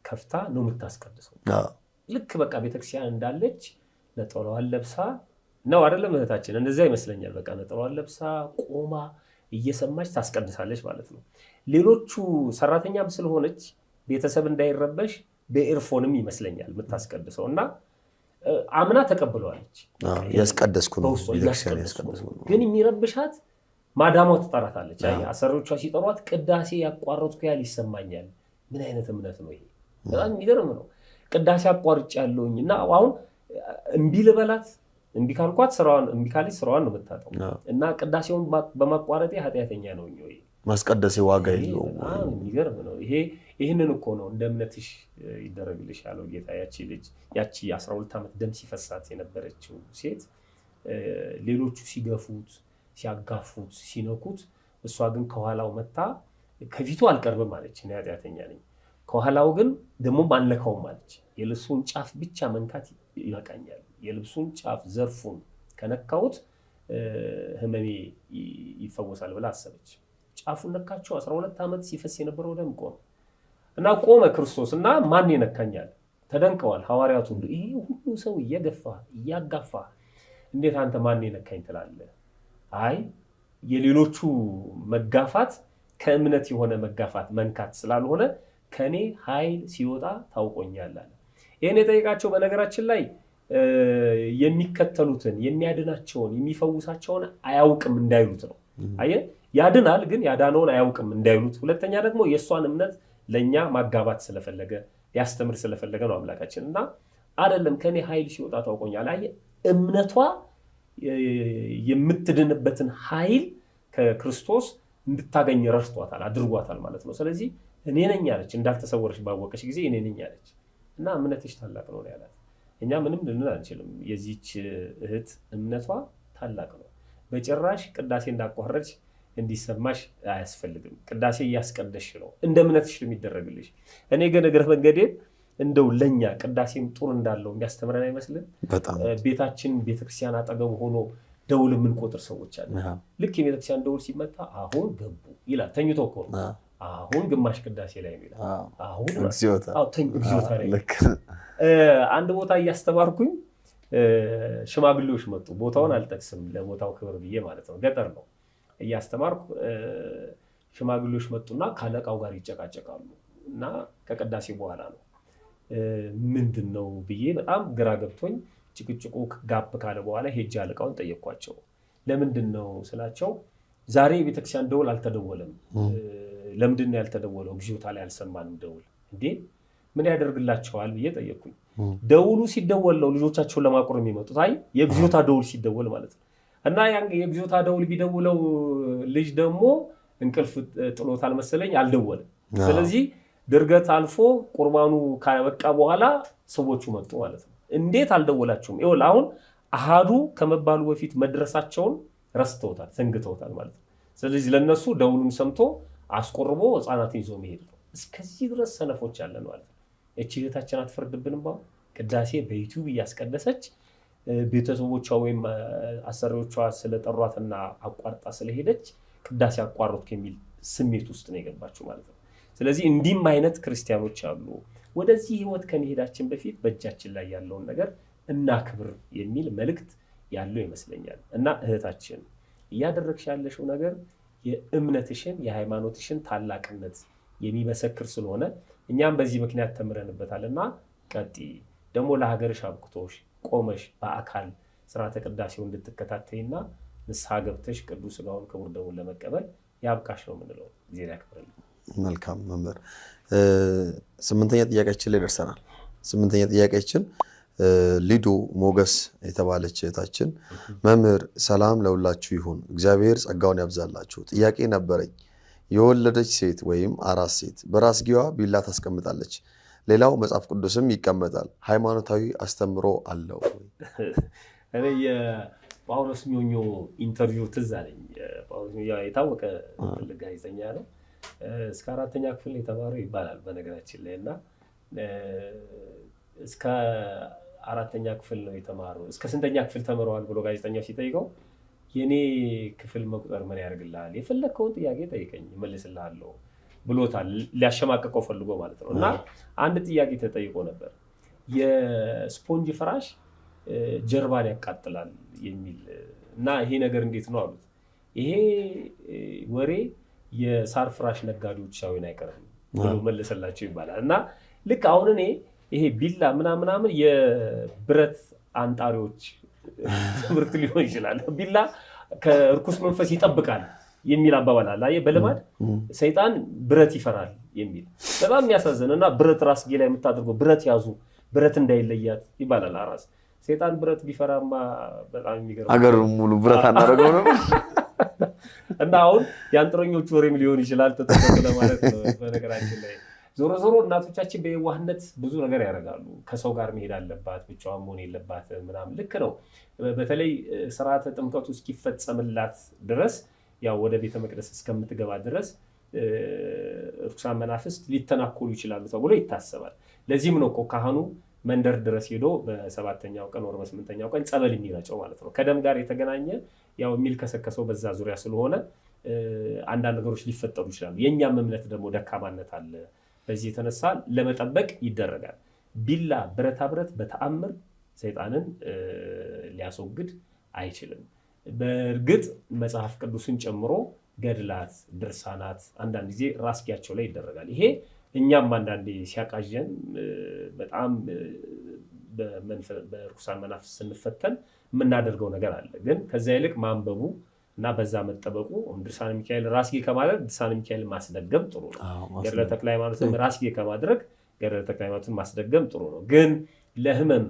ከፍታ ነው የምታስቀድሰው። ልክ በቃ ቤተክርስቲያን እንዳለች ነጠላዋን ለብሳ ነው አይደለም እህታችን? እንደዚያ ይመስለኛል። በቃ ነጠላዋን ለብሳ ቆማ እየሰማች ታስቀድሳለች ማለት ነው። ሌሎቹ ሰራተኛም ስለሆነች ቤተሰብ እንዳይረበሽ በኤርፎንም ይመስለኛል የምታስቀድሰው እና አምና ተቀብለዋለች። ያስቀደስኩ ነው ግን የሚረብሻት ማዳሟ ትጠራታለች። አሰሪዎቿ ሲጠሯት ቅዳሴ ያቋረጥኩ ያህል ይሰማኛል። ምን አይነት እምነት ነው ይሄ? በጣም የሚገርም ነው። ቅዳሴ አቋርጭ ያለውኝ እና አሁን እምቢ ልበላት፣ እምቢ ካልኳት ስራዋን፣ እምቢ ካለች ስራዋን ነው የምታጠው እና ቅዳሴውን በማቋረጤ ኃጢአተኛ ነው ወይ? ማስቀደሴ ዋጋ የለውም። የሚገርም ነው ይሄ። ይህንን እኮ ነው እንደ እምነትሽ ይደረግልሽ ያለው ጌታ። ያቺ 12 ዓመት ደም ሲፈሳት የነበረችው ሴት ሌሎቹ ሲገፉት ሲያጋፉት ሲነኩት፣ እሷ ግን ከኋላው መታ ከፊቱ አልቀርብም አለች፣ እኔ ኃጢአተኛ ነኝ፣ ከኋላው ግን ደግሞ አልነካውም አለች። የልብሱን ጫፍ ብቻ መንካት ይበቃኛል፣ የልብሱን ጫፍ ዘርፉን ከነካሁት ህመሜ ይፈወሳል ብላ አሰበች። ጫፉን ነካቸው። 12 ዓመት ሲፈስ የነበረው ደም ቆመ እና ቆመ ክርስቶስ እና ማን ይነካኛል? ተደንቀዋል ሐዋርያቱ ሁሉ። ይሄ ሁሉ ሰው እየገፋ እያጋፋ እንዴት አንተ ማን ይነካኝ ትላለህ? አይ የሌሎቹ መጋፋት ከእምነት የሆነ መጋፋት መንካት ስላልሆነ ከኔ ኃይል ሲወጣ ታውቆኛል አለ። ይሄን የጠየቃቸው በነገራችን ላይ የሚከተሉትን የሚያድናቸውን የሚፈውሳቸውን አያውቅም እንዳይሉት ነው። አየህ ያድናል ግን ያዳነውን አያውቅም እንዳይሉት። ሁለተኛ ደግሞ የእሷን እምነት ለኛ ማጋባት ስለፈለገ ሊያስተምር ስለፈለገ ነው አምላካችን። እና አይደለም ከኔ ኃይል ሲወጣ ታውቆኛል። አየህ እምነቷ የምትድንበትን ኃይል ከክርስቶስ እንድታገኝ ረድቷታል አድርጓታል ማለት ነው። ስለዚህ እኔ ነኝ አለች። እንዳልተሰወረች ባወቀች ጊዜ እኔ ነኝ አለች እና እምነትሽ ታላቅ ነው ያላት። እኛ ምንም ልንል አንችልም። የዚች እህት እምነቷ ታላቅ ነው። በጭራሽ ቅዳሴ እንዳቋረች እንዲሰማሽ አያስፈልግም። ቅዳሴ እያስቀደሽ ነው፣ እንደ እምነትሽ የሚደረግልሽ። እኔ ግን እግረ መንገዴን እንደው ለኛ ቅዳሴም ጡር እንዳለው የሚያስተምረን አይመስልም? ቤታችን ቤተክርስቲያን አጠገብ ሆኖ ደውል የምንቆጥር ሰዎች አለ። ልክ የቤተክርስቲያን ደውል ሲመጣ አሁን ገቡ ይላል። ተኝቶ እኮ አሁን ግማሽ ቅዳሴ ላይ ነው ይላል። አሁን እግዚኦታ ላይ አንድ ቦታ እያስተማርኩኝ ሽማግሌዎች መጡ። ቦታውን አልጠቅስም ለቦታው ክብር ብዬ ማለት ነው። ገጠር ነው እያስተማርኩ። ሽማግሌዎች መጡና ካለቃው ጋር ይጨቃጨቃሉ እና ከቅዳሴ በኋላ ነው። ምንድነው ብዬ በጣም ግራ ገብቶኝ ጭቅጭቁ ጋብ ካለ በኋላ ሄጄ አለቃውን ጠየቅኳቸው። ለምንድነው ስላቸው ዛሬ የቤተክርስቲያን ደውል አልተደወለም። ለምንድነው ያልተደወለው? እግዚኦታ ላይ አልሰማንም ደውል። እንዴ ምን ያደርግላቸዋል ብዬ ጠየቅኩኝ። ደውሉ ሲደወል ነው ልጆቻቸውን ለማቆር የሚመጡት። አይ የእግዚኦታ ደውል ሲደወል ማለት ነው። እና ያን የእግዚኦታ ደውል ቢደውለው ልጅ ደግሞ እንቅልፍ ጥሎታል መሰለኝ አልደወለም። ስለዚህ ድርገት አልፎ ቁርባኑ ካበቃ በኋላ ሰዎቹ መጡ ማለት ነው። እንዴት አልደወላችሁም? ይኸውልህ አሁን አሃዱ ከመባሉ በፊት መድረሳቸውን ረስተውታል፣ ዘንግተውታል ማለት ነው። ስለዚህ ለነሱ ደውሉን ሰምቶ አስቆርቦ ህፃናትን ይዞ መሄድ ነው። እስከዚህ ድረስ ሰነፎች አለን ማለት ነው። እቺ እህታችን አትፈርድብንም? ባው ቅዳሴ በዩቲዩብ እያስቀደሰች ቤተሰቦቿ ወይም አሰሪዎቿ ስለጠሯትና አቋርጣ ስለሄደች ቅዳሴ አቋርጥ ከሚል ስሜት ውስጥ ነው የገባችው ማለት ነው። ስለዚህ እንዲህም አይነት ክርስቲያኖች አሉ። ወደዚህ ህይወት ከመሄዳችን በፊት በእጃችን ላይ ያለውን ነገር እናክብር የሚል መልእክት ያለው ይመስለኛል። እና እህታችን እያደረግሽ ያለሽው ነገር የእምነትሽን የሃይማኖትሽን ታላቅነት የሚመሰክር ስለሆነ እኛም በዚህ ምክንያት ተምረንበታልና ቀጥይ። ደግሞ ለሀገርሽ አብቅቶሽ ቆመሽ በአካል ስርዓተ ቅዳሴውን እንድትከታተይና ንስሐ ገብተሽ ቅዱስ ሥጋውን ክቡር ደሙን ለመቀበል ያብቃሽ ነው የምንለው። ጊዜ ያክብርልኝ። መልካም መምህር፣ 8ኛ ጥያቄያችን ላይ ደርሰናል። 8ኛ ጥያቄያችን ሊዱ ሞገስ የተባለች እህታችን መምህር ሰላም ለሁላችሁ ይሁን፣ እግዚአብሔር ጸጋውን ያብዛላችሁ። ጥያቄ ነበረኝ። የወለደች ሴት ወይም አራስ ሴት በራስጌዋ ቢላ ታስቀምጣለች፣ ሌላው መጽሐፍ ቅዱስም ይቀመጣል። ሃይማኖታዊ አስተምሮ አለው? እኔ የጳውሎስ ኞኞ ኢንተርቪው ትዝ አለኝ። ጳውሎስ ኞኞ የታወቀ ትልቅ ጋዜጠኛ ነው። እስከ 4ኛ ክፍል የተማረው ይባላል በነገራችን ላይ እና እስከ 4ኛ ክፍል ነው የተማረው። እስከ ስንተኛ ክፍል ተምረዋል ብሎ ጋዜጠኛው ሲጠይቀው የኔ ክፍል መቁጠር ምን ያደርግልሃል? የፈለከውን ጥያቄ ጠይቀኝ እመልስልሃለሁ ብሎታል። ሊያሸማቀቀው ፈልጎ ማለት ነው። እና አንድ ጥያቄ ተጠይቆ ነበር። የስፖንጅ ፍራሽ ጀርባን ያቃጥላል የሚል እና ይሄ ነገር እንዴት ነው አሉት። ይሄ ወሬ የሳር ፍራሽ ነጋዴዎች ሳይሆን አይቀርም ብሎ መለሰላቸው ይባላል። እና ልክ አሁን እኔ ይሄ ቢላ ምናምን የብረት አንጣሪዎች ትምህርት ሊሆን ይችላል። ቢላ ከርኩስ መንፈስ ይጠብቃል የሚል አባባል አለ። በልማድ ሰይጣን ብረት ይፈራል የሚል በጣም የሚያሳዝን እና ብረት ራስጌ ላይ የምታደርገው ብረት ያዙ ብረት እንዳይለያት ይባላል። አራስ ሰይጣን ብረት ቢፈራማ በጣም የሚገርም አገር ሙሉ ብረት አናደርገው ነው። እና አሁን የአንጥረኞቹ ወሬም ሊሆን ይችላል ተጠቅሞ ለማለት ነው። በነገራችን ላይ ዞሮ ዞሮ እናቶቻችን በየዋህነት ብዙ ነገር ያደርጋሉ። ከሰው ጋር መሄድ አለባት፣ ብቻዋን መሆን የለባትም ምናምን። ልክ ነው። በተለይ ስርዓተ ጥምቀቱ እስኪፈጸምላት ድረስ ያው ወደ ቤተ መቅደስ እስከምትገባ ድረስ ርኩሳን መናፍስት ሊተናኮሉ ይችላሉ ተብሎ ይታሰባል። ለዚህም ነው እኮ ካህኑ መንደር ድረስ ሄዶ በ7ኛው ቀን ወር በ8ኛው ቀን ጸበል የሚረጨው ማለት ነው። ከደም ጋር የተገናኘ ያው የሚልከሰከሰው በዛ ዙሪያ ስለሆነ አንዳንድ ነገሮች ሊፈጠሩ ይችላሉ። የኛም እምነት ደግሞ ደካማነት አለ። በዚህ የተነሳ ለመጠበቅ ይደረጋል። ቢላ ብረታ ብረት በተአምር ሰይጣንን ሊያስወግድ አይችልም። በእርግጥ መጽሐፍ ቅዱስን ጨምሮ ገድላት፣ ድርሳናት አንዳንድ ጊዜ ራስጌያቸው ላይ ይደረጋል። ይሄ እኛም አንዳንዴ ሲያቃዠን በጣም በርኩሳን መናፍስ ስንፈተን የምናደርገው ነገር አለ። ግን ከዛ ይልቅ ማንበቡ እና በዛ መጠበቁ ድርሳነ ሚካኤል ራስጌ ከማድረግ ድርሳነ ሚካኤል ማስደገም ጥሩ ነው። ገድለ ተክለ ሃይማኖትን ራስጌ ከማድረግ ገድለ ተክለ ሃይማኖትን ማስደገም ጥሩ ነው። ግን ለህመም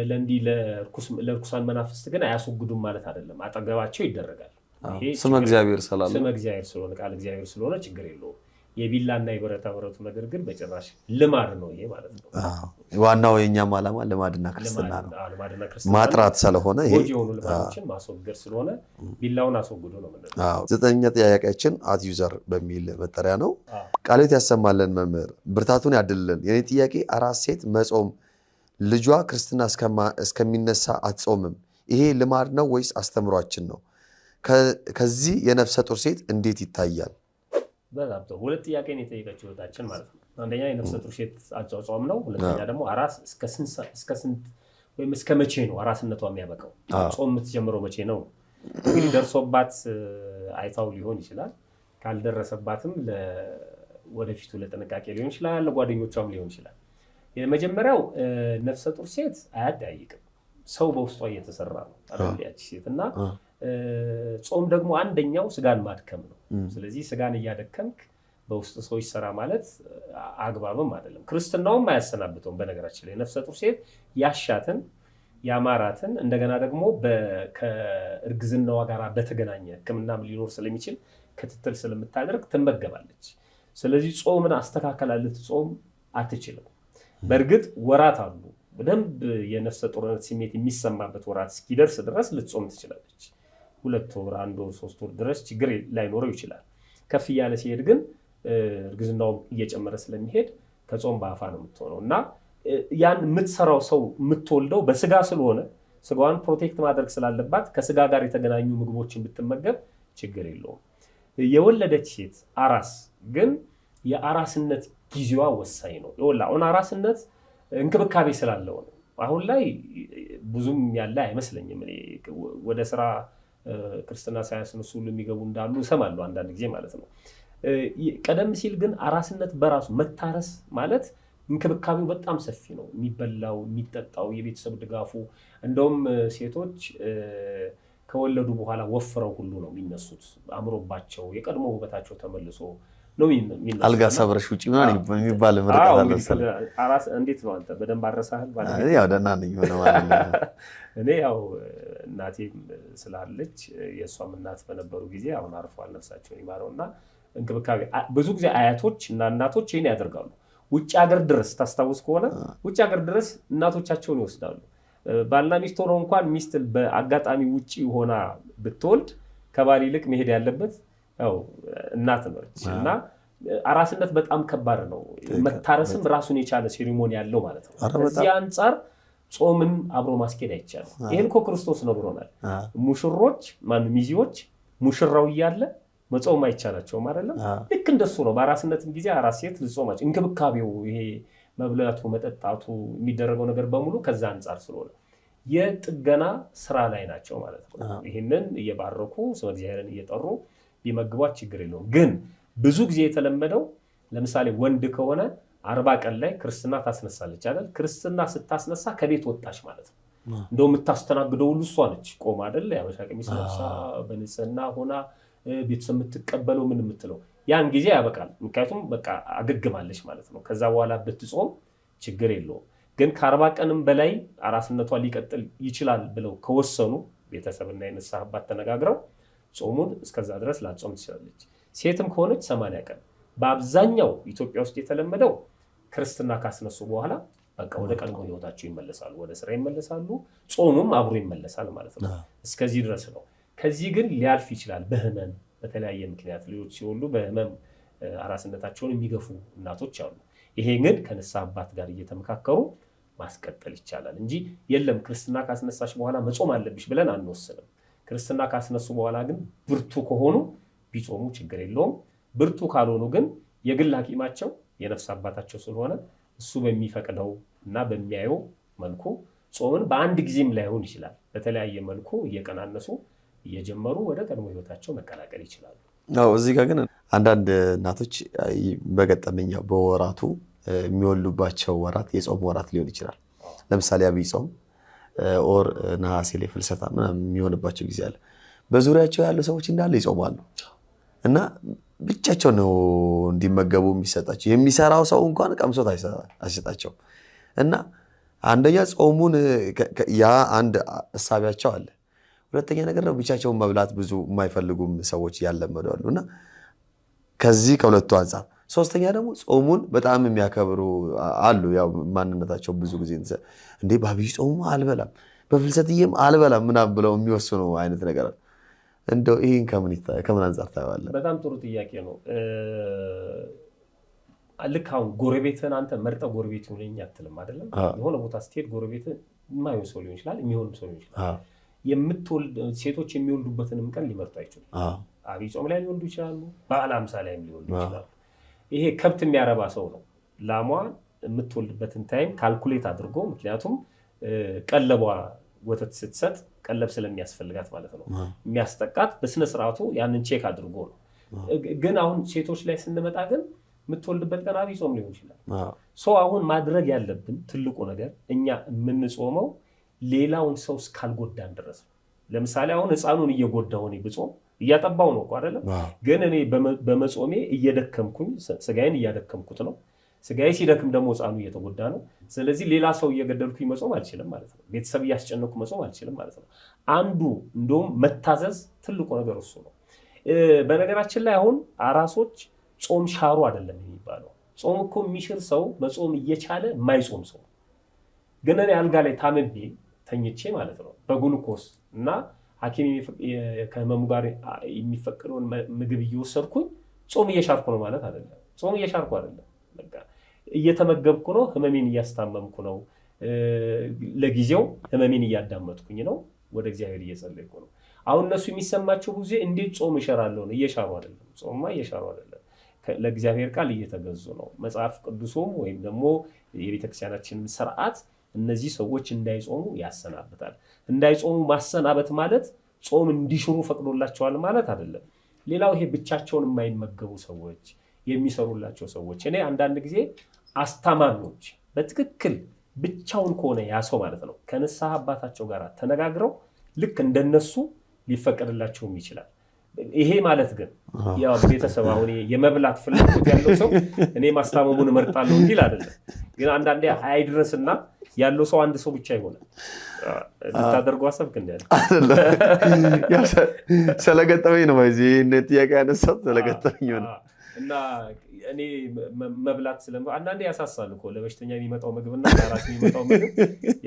ለእንዲህ ለርኩሳን መናፍስት ግን አያስወግዱም ማለት አይደለም። አጠገባቸው ይደረጋል። ስመ እግዚአብሔር ስላለ ስመ እግዚአብሔር ስለሆነ ቃል እግዚአብሔር ስለሆነ ችግር የለውም። የቢላና የብረታ ብረቱ ነገር ግን በጭራሽ ልማድ ነው ይሄ ማለት ነው። ዋናው የኛም ዓላማ ልማድና ክርስትና ነው። ማጥራት ስለሆነ ይሄ የሆኑ ልማዶችን ማስወገድ ስለሆነ ቢላውን አስወግዶ ነው ማለት ነው። 9ኛ ጥያቄያችን አት ዩዘር በሚል መጠሪያ ነው። ቃልዎት ያሰማልን መምህር፣ ብርታቱን ያድልልን። የኔ ጥያቄ አራስ ሴት መጾም ልጇ ክርስትና እስከሚነሳ አትጾምም። ይሄ ልማድ ነው ወይስ አስተምሯችን ነው? ከዚህ የነፍሰ ጡር ሴት እንዴት ይታያል? በጣም ጥሩ። ሁለት ጥያቄ ነው የጠየቀችው እህታችን ማለት ነው። አንደኛ የነፍሰ ጡር ሴት አጿጿም ነው። ሁለተኛ ደግሞ አራስ እስከ ስንት ወይም እስከ መቼ ነው አራስነቷ የሚያበቃው? ጾም የምትጀምረው መቼ ነው? እንግዲህ ደርሶባት አይታው ሊሆን ይችላል። ካልደረሰባትም ወደፊቱ ለጥንቃቄ ሊሆን ይችላል፣ ለጓደኞቿም ሊሆን ይችላል። የመጀመሪያው ነፍሰ ጡር ሴት አያጠያይቅም። ሰው በውስጧ እየተሰራ ነው ያቺ ሴት እና ጾም ደግሞ አንደኛው ስጋን ማድከም ነው። ስለዚህ ስጋን እያደከምክ በውስጥ ሰው ይሰራ ማለት አግባብም አይደለም። ክርስትናውም አያሰናብተውም። በነገራችን ላይ ነፍሰ ጡር ሴት ያሻትን ያማራትን እንደገና ደግሞ ከእርግዝናዋ ጋር በተገናኘ ሕክምናም ሊኖር ስለሚችል ክትትል ስለምታደርግ ትመገባለች። ስለዚህ ጾምን አስተካከላ ልትጾም አትችልም። በእርግጥ ወራት አሉ። በደንብ የነፍሰ ጡርነት ስሜት የሚሰማበት ወራት እስኪደርስ ድረስ ልትጾም ትችላለች። 2 ወር፣ 1 ወር፣ 3 ወር ድረስ ችግር ላይኖረው ይችላል። ከፍ እያለ ሲሄድ ግን እርግዝናው እየጨመረ ስለሚሄድ ከጾም በአፋ ነው የምትሆነው እና ያን የምትሰራው ሰው የምትወልደው በስጋ ስለሆነ ስጋዋን ፕሮቴክት ማድረግ ስላለባት ከስጋ ጋር የተገናኙ ምግቦችን ብትመገብ ችግር የለውም። የወለደች ሴት አራስ ግን የአራስነት ጊዜዋ ወሳኝ ነው። አሁን አራስነት እንክብካቤ ስላለው ነው። አሁን ላይ ብዙም ያለ አይመስለኝም። እኔ ወደ ስራ ክርስትና ሳያስነሱ የሚገቡ እንዳሉ እሰማለሁ አንዳንድ ጊዜ ማለት ነው። ቀደም ሲል ግን አራስነት በራሱ መታረስ ማለት እንክብካቤው በጣም ሰፊ ነው። የሚበላው፣ የሚጠጣው፣ የቤተሰብ ድጋፉ እንደውም ሴቶች ከወለዱ በኋላ ወፍረው ሁሉ ነው የሚነሱት። አምሮባቸው የቀድሞ ውበታቸው ተመልሶ ነው የሚነሱት። አልጋ ሰብረሽ ውጪ ምናምን የሚባል ምርቃት አለ መሰለኝ። እንዴት ነው አንተ በደንብ አረሳህል? ያው ደህና ነኝ ማለት ነው። እኔ ያው እናቴም ስላለች የእሷም እናት በነበሩ ጊዜ አሁን አርፏል ነፍሳቸውን ይማረውና እንክብካቤ ብዙ ጊዜ አያቶች እና እናቶች ይሄን ያደርጋሉ። ውጭ ሀገር ድረስ ታስታውስ ከሆነ ውጭ ሀገር ድረስ እናቶቻቸውን ይወስዳሉ። ባልና ሚስት ሆነው እንኳን ሚስት በአጋጣሚ ውጪ ሆና ብትወልድ ከባል ይልቅ መሄድ ያለበት ያው እናት ነች እና አራስነት በጣም ከባድ ነው። መታረስም ራሱን የቻለ ሴሪሞኒ ያለው ማለት ነው። ከዚህ አንጻር ጾምን አብሮ ማስኬድ አይቻልም። ይሄን እኮ ክርስቶስ ነግሮናል። ሙሽሮች ሚዜዎች ሙሽራው እያለ መጾም አይቻላቸውም አይደለም? ልክ እንደሱ ነው። በአራስነትም ጊዜ አራስ ሴት ልጾማች እንክብካቤው ይሄ መብላቱ መጠጣቱ የሚደረገው ነገር በሙሉ ከዛ አንጻር ስለሆነ የጥገና ስራ ላይ ናቸው ማለት ነው። ይሄንን እየባረኩ ስለ እግዚአብሔርን እየጠሩ ቢመግቧት ችግር የለውም። ግን ብዙ ጊዜ የተለመደው ለምሳሌ ወንድ ከሆነ 40 ቀን ላይ ክርስትና ታስነሳለች አይደል? ክርስትና ስታስነሳ ከቤት ወጣች ማለት ነው። እንደው የምታስተናግደው ሁሉ እሷ ነች። ቆማ አይደል ያበሻ ቀሚስ ለብሳ በንጽህና ሆና ቤተሰብ የምትቀበለው ምን የምትለው ያን ጊዜ ያበቃል። ምክንያቱም በቃ አገግማለች ማለት ነው። ከዛ በኋላ ብትጾም ችግር የለውም። ግን ከ40 ቀንም በላይ አራስነቷ ሊቀጥል ይችላል ብለው ከወሰኑ ቤተሰብና የንስሐ አባት ተነጋግረው ጾሙን እስከዛ ድረስ ላጾም ትችላለች። ሴትም ከሆነች 80 ቀን። በአብዛኛው ኢትዮጵያ ውስጥ የተለመደው ክርስትና ካስነሱ በኋላ በቃ ወደ ቀድሞ ህይወታቸው ይመለሳሉ፣ ወደ ስራ ይመለሳሉ፣ ጾሙም አብሮ ይመለሳል ማለት ነው። እስከዚህ ድረስ ነው። ከዚህ ግን ሊያልፍ ይችላል በህመም በተለያየ ምክንያት ልጆች ሲወልዱ በህመም አራስነታቸውን የሚገፉ እናቶች አሉ። ይሄ ግን ከንስሐ አባት ጋር እየተመካከሩ ማስቀጠል ይቻላል እንጂ የለም ክርስትና ካስነሳሽ በኋላ መጾም አለብሽ ብለን አንወስንም። ክርስትና ካስነሱ በኋላ ግን ብርቱ ከሆኑ ቢጾሙ ችግር የለውም። ብርቱ ካልሆኑ ግን የግል ሐኪማቸው የነፍስ አባታቸው ስለሆነ እሱ በሚፈቅደው እና በሚያየው መልኩ ጾምን በአንድ ጊዜም ላይሆን ይችላል በተለያየ መልኩ እየቀናነሱ እየጀመሩ ወደ ቀድሞ ህይወታቸው መቀላቀል ይችላሉ። አዎ እዚህ ጋር ግን አንዳንድ እናቶች በገጠመኛ በወራቱ የሚወሉባቸው ወራት የጾም ወራት ሊሆን ይችላል። ለምሳሌ አብይ ጾም ኦር ነሐሴ ላይ ፍልሰታ ምናምን የሚሆንባቸው ጊዜ አለ። በዙሪያቸው ያሉ ሰዎች እንዳለ ይጾማሉ እና ብቻቸው ነው እንዲመገቡ የሚሰጣቸው። የሚሰራው ሰው እንኳን ቀምሶት አይሰጣቸውም። እና አንደኛ ጾሙን ያ አንድ እሳቢያቸው አለ። ሁለተኛ ነገር ነው ብቻቸውን መብላት ብዙ የማይፈልጉም ሰዎች ያለመዱ አሉ እና ከዚህ ከሁለቱ አንፃር ሶስተኛ ደግሞ ጾሙን በጣም የሚያከብሩ አሉ። ያው ማንነታቸው ብዙ ጊዜ እንዴ በአብይ ጾም አልበላም በፍልሰትዬም አልበላም ምናምን ብለው የሚወስኑ አይነት ነገር አለ። እንደው ይሄን ከምን አንፃር ታየዋለህ? በጣም ጥሩ ጥያቄ ነው። ልክ አሁን ጎረቤትን አንተ መርጠህ ጎረቤት ይሁንልኝ አትልም አይደለም? የሆነ ቦታ ስትሄድ ጎረቤትን የማይሆን ሰው ሊሆን ይችላል፣ የሚሆንም ሰው ሊሆን ይችላል። ሴቶች የሚወልዱበትንም ቀን ሊመርጡ አይችሉም። አብይ ጾም ላይ ሊወልዱ ይችላሉ፣ በዓለ ሃምሳ ላይም ሊወልዱ ይችላሉ። ይሄ ከብት የሚያረባ ሰው ነው ላሟ የምትወልድበትን ታይም ካልኩሌት አድርጎ፣ ምክንያቱም ቀለቧ ወተት ስትሰጥ ቀለብ ስለሚያስፈልጋት ማለት ነው የሚያስጠቃት በስነ ስርዓቱ ያንን ቼክ አድርጎ ነው። ግን አሁን ሴቶች ላይ ስንመጣ ግን የምትወልድበት ቀን አብይ ጾም ሊሆን ይችላል። አሁን ማድረግ ያለብን ትልቁ ነገር እኛ የምንጾመው ሌላውን ሰው እስካልጎዳን ድረስ ነው። ለምሳሌ አሁን ህፃኑን እየጎዳው እኔ ብጾም እያጠባው ነው እኮ አይደለም? ግን እኔ በመጾሜ እየደከምኩኝ ስጋዬን እያደከምኩት ነው። ስጋዬ ሲደክም ደግሞ ህፃኑ እየተጎዳ ነው። ስለዚህ ሌላ ሰው እየገደልኩኝ መጾም አልችልም ማለት ነው። ቤተሰብ እያስጨነኩ መጾም አልችልም ማለት ነው። አንዱ እንደውም መታዘዝ ትልቁ ነገር እሱ ነው። በነገራችን ላይ አሁን አራሶች ጾም ሻሩ አይደለም የሚባለው። ጾም እኮ የሚሽር ሰው መጾም እየቻለ የማይጾም ሰው። ግን እኔ አልጋ ላይ ታምቤ ተኝቼ ማለት ነው በግሉኮስ እና ሐኪም ከህመሙ ጋር የሚፈቀደውን ምግብ እየወሰድኩኝ ጾም እየሻርኩ ነው ማለት አይደለም። ጾም እየሻርኩ አይደለም፣ በቃ እየተመገብኩ ነው፣ ህመሜን እያስታመምኩ ነው፣ ለጊዜው ህመሜን እያዳመጥኩኝ ነው፣ ወደ እግዚአብሔር እየጸለይኩ ነው። አሁን እነሱ የሚሰማቸው ጊዜ እንዴት ጾም እሸራለሁ ነው? እየሻሩ አይደለም። ጾምማ እየሻሩ አይደለም፣ ለእግዚአብሔር ቃል እየተገዙ ነው። መጽሐፍ ቅዱሱም ወይም ደግሞ የቤተክርስቲያናችን ስርዓት እነዚህ ሰዎች እንዳይጾሙ ያሰናብታል። እንዳይጾሙ ማሰናበት ማለት ጾም እንዲሽሩ ፈቅዶላቸዋል ማለት አይደለም። ሌላው ይሄ ብቻቸውን የማይመገቡ ሰዎች፣ የሚሰሩላቸው ሰዎች፣ እኔ አንዳንድ ጊዜ አስታማሚዎች በትክክል ብቻውን ከሆነ ያ ሰው ማለት ነው ከንስሐ አባታቸው ጋር ተነጋግረው ልክ እንደነሱ ሊፈቀድላቸውም ይችላል። ይሄ ማለት ግን ያው ቤተሰብ አሁን የመብላት ፍላጎት ያለው ሰው እኔ ማስታመሙን እመርጣለሁ እንዲል አይደለም። ግን አንዳንዴ አይድረስና ያለው ሰው አንድ ሰው ብቻ ይሆናል። ልታደርገው አሰብክ እንዴ? ስለገጠመኝ ነው እዚህ ጥያቄ ያነሳሁት፣ ስለገጠመኝ ነው። እና እኔ መብላት አንዳንዴ ያሳሳል እኮ ለበሽተኛ የሚመጣው ምግብና ለአራስ የሚመጣው ምግብ